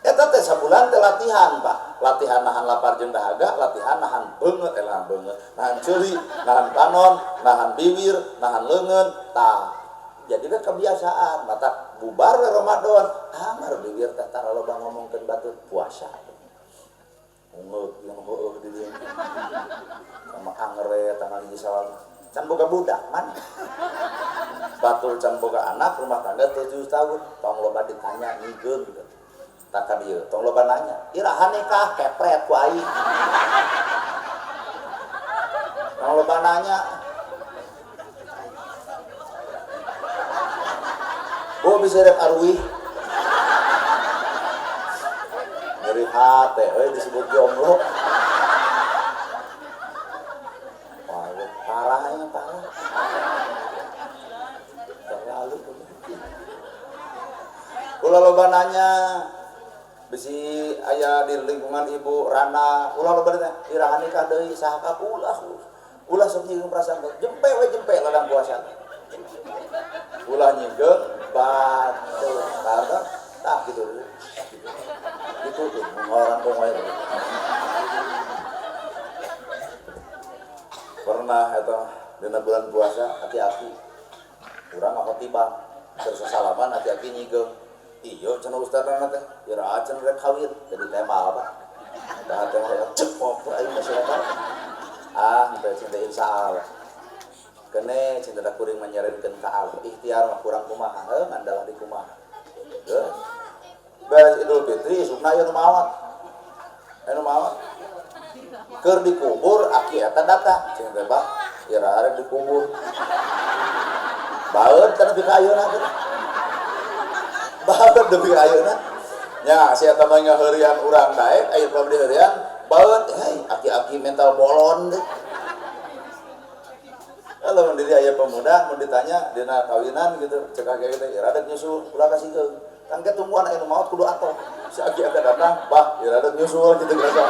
Eta teh sabulan teh latihan, Pak. Latihan nahan lapar jeung dahaga, latihan nahan beungeut, nahan ceuli, nahan panon, nahan bibir, nahan leungeun, tah. Jadi kan kebiasaan, mata bubar Ramadan, amar bibir teh tara loba ngomongkeun batur puasa. Ungeuk yang heueuh di dieu. Sama angere tanggal hiji Sawal. Can boga budak man. Batur can boga anak rumah tangga 7 tahun, tong loba ditanya nyigeun gitu. Takan ieu, tong loba nanya, iraha nikah kepret ku aing. Tong loba nanya, oh bisa rek arwih. Nyeri hate, disebut jomblo. Wah, parahnya parah. Terlalu. Ulah loba nanya, bisi aya di lingkungan ibu Rana, ulah loba ditanya, iraha nikah deui saha ka ulah sok nyieun perasaan jempe we jempe ladang puasa. Ulah nyieun batu karena tah gitu. Itu tuh orang pemain. Pernah eta dina bulan puasa hati-hati. Urang khotibah terus salaman aki-aki nyigeng iyo cenah ustadana teh ira cenah rek kawin jadi tema apa dah teh cek motor aing masyarakat teh cinta insyaallah kene cinta da kuring manyareunkeun ka Allah ikhtiar mah kurang kumaha andalah di kumaha geus beres Idul Fitri isukna aya nu maot keur dikubur aki eta datang cing teh bah ira arek dikubur baeud kana nepi ka ayeuna baeud nepi ka ayeuna nya si eta mah ngaheurian urang daek aya pabrik heurian baeud hei aki-aki mental bolon deh kalau mendiri aya pemuda mun ditanya dina kawinan gitu cek age teh ira rek nyusul ulah kasihkeun kan ketungguan aya nu maot kudu atoh si aki eta datang bah ira rek nyusul kitu biasa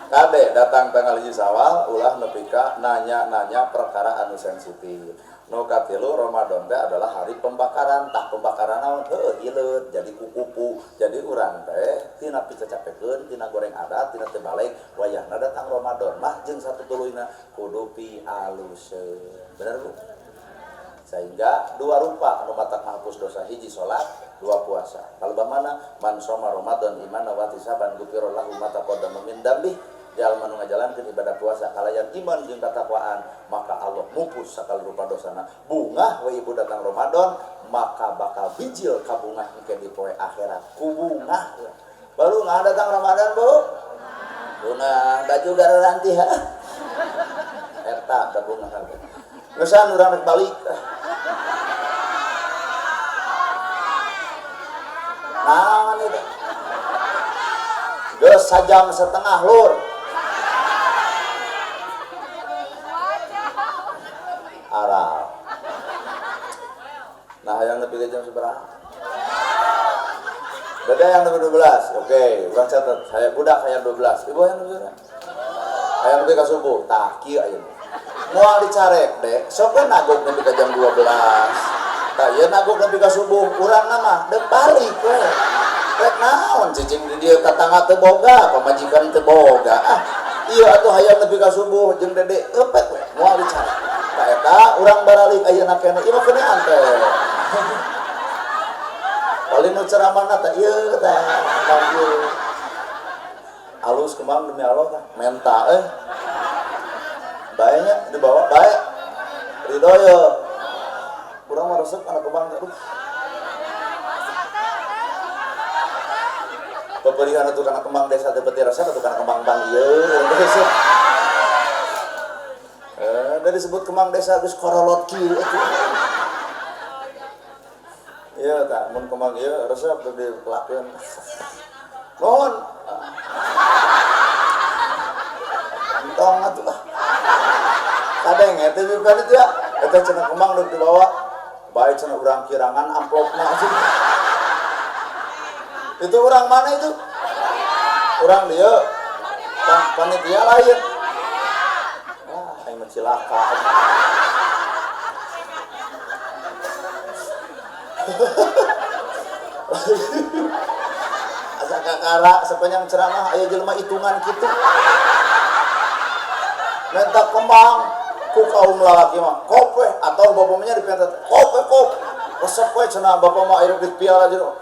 kade datang tanggal hiji Sawal ulah nepi ka nanya-nanya perkara anu sensitif. Nu katilu Ramadan teh adalah hari pembakaran, tah pembakaran naon? Hileut jadi kukupu. Jadi urang teh tina picacapekeun, tina goreng adat, tina teu balik wayahna datang Ramadan mah jeung satutuluyna kudu pialuseun. Bener Bu? Sehingga dua rupa anu matak menghapus dosa hiji salat, dua puasa. Kalebah mana man shoma Ramadan imanan wa ihtisaban ghufira lahu ma taqaddama min dambi. Jalma nu ngajalankeun ibadah puasa kalayan iman jeung katakwaan maka Allah mupus sakal rupa dosana. Bungah we ibu datang Ramadan maka bakal bijil ka bungah engke di poe akhirat. Ku bungah baru nggak datang Ramadan Bu. Bungah baju garanti ha. Eta da bungah kabeh. Geus urang rek balik. Naon itu? Geus sajam setengah lur. Arab. Nah yang lebih jam seberapa? Beda yang lebih 12. Oke, urang catat. Saya budak hayang 12. Ibu yang lebih berapa? Hayang lebih ka subuh. Tah kieu ayeuna. Moal dicarek dek. Sok we nagog nepi ka jam 12. Tah ieu nagog nepi ka subuh. Urang mah deuk balik we. Rek naon cicing di dieu tatangga teu boga, pamajikan teu boga. Ieu atuh hayang nepi ka subuh jeung dede eupet we. Moal dicarek. Eta urang baralik ayeuna keneh ieu kene ante. Paling nu ceramahna teh ieu teh panggil. Alus kemang demi Allah tah menta bae nya dibawa bae. Ridho ye. Urang mah resep kana kemang teh. Peperihan atuh kana kemang desa teh beuti resep atuh kana kemang bang ieu resep. Dari disebut kemang desa geus korolot kieu atuh. Ieu tah mun kemang ieu resep teu dipelakeun. Nuhun. Entong atuh lah. Kadeng eta bukan itu ya. Eta cenah kemang deuk dibawa. Bae cenah urang kirangan amplopna sih. Itu urang mana itu? Urang dia. Panitia lain. Cilaka. Asa kakara sepanjang ceramah aya jelema hitungan kitu. Menta kembang ku kaum lalaki mah kope atau bapaknya dipentet kope resep we cenah bapak mah aya di piala jero.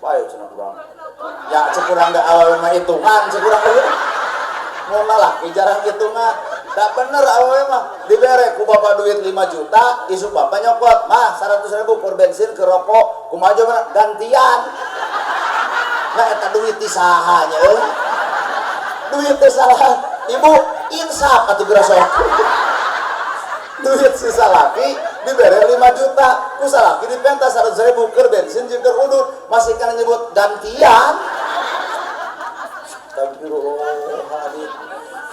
Bae cenah kurang. Ya cek urang da awewe mah hitungan cek urang ieu. Mun lalaki jarang hitungan. Tak bener awewe mah dibere ku bapak duit 5 juta isuk bapak nyokot mah 100.000 per bensin ke rokok kumaha aja gantian nah eta duit di sahanya duit teh salah ibu insaf atuh geura sok duit si salaki dibere 5 juta ku salaki dipentas 100.000 keur bensin jeung keur udut masih kana nyebut gantian astagfirullahaladzim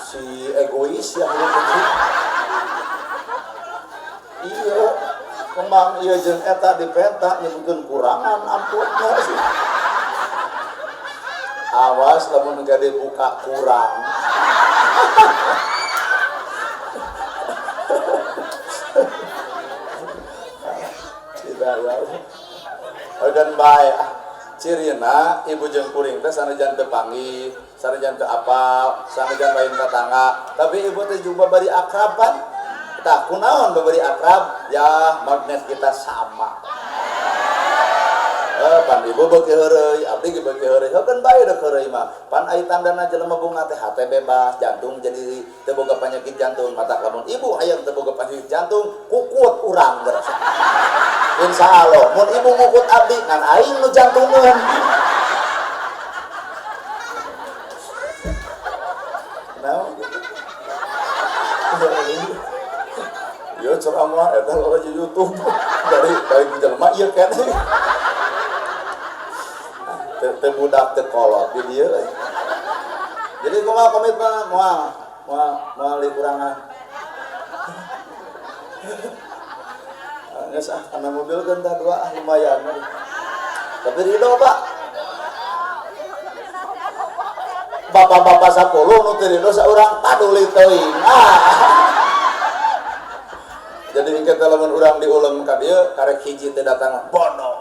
si egois yang gitu. Iya kembang iya jeung eta dipenta nyebutkeun kurangan amplopnya sih. Awas lamun gade buka kurang. Tidak ya. Agan bae cirina ibu jeung kuring teh sanajan teu panggih sanajan teu apal, sanajan lain tetangga, tapi ibu teh juga bari akraban. tak kunaon beri akrab ya magnet kita sama. Pan ibu beuki heureuy, abdi ge beuki heureuy, heukeun bae deuk heureuy mah. Pan aya tandana jelema bunga teh hate bebas, jantung jadi teu boga penyakit jantung. Mata lamun ibu hayang teu boga penyakit jantung, kukut urang geus. Insyaallah, mun ibu ngukut abdi ngan aing nu jantungeun. Naon? Yo ceramah eta di YouTube dari jelema ieu keneh. Teu budak teu kolot di dieu. Jadi kumaha komitmen moal likurangan. Geus kana mobil kan tah dua lumayan. Tapi ridho Pak. Bapak-bapak 10 nu teu ridho saurang paduli teuing. Jadi engke teh lamun urang diuleum ka dieu karek hiji teh datang bono.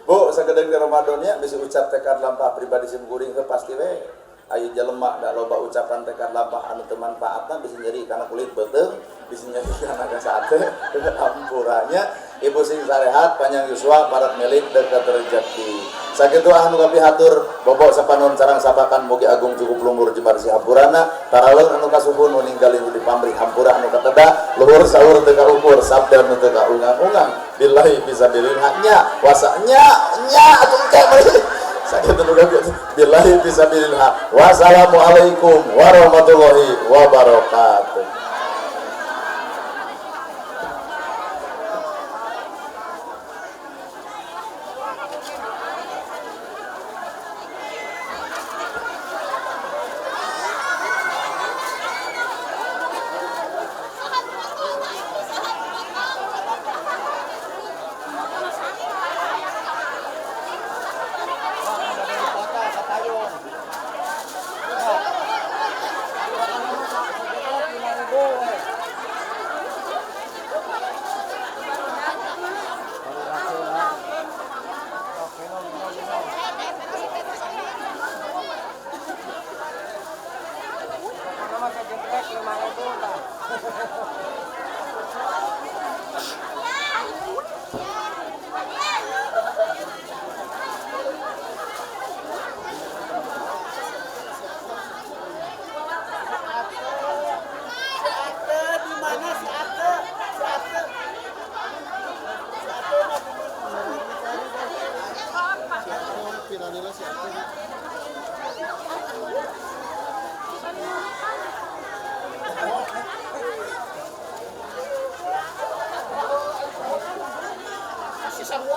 Bu, sagedeng di Ramadannya bisa ucap tekad lampah pribadi simkuring ke pasti we. Ayo jelema da loba ucapan tekad lampah anu teu manfaatna bisa nyeri kana kulit beuteung, bisa nyeri kana sate, ampurannya ibu sing sarehat panjang yuswa parat milik dekat rezeki. Sakitu anu kapihatur bobok sapanon sareng sapakan mugi agung cukup luhur jembar si hampurana taraleun anu kasuhun nu ninggalin di pamrih hampura anu kateda luhur saur teu kaukur sabda nu teu kaungang-ungang billahi fisabilillah nya wasanya nya atuh teh bari sakitu nu kapihatur billahi fisabilillah wassalamualaikum warahmatullahi wabarakatuh.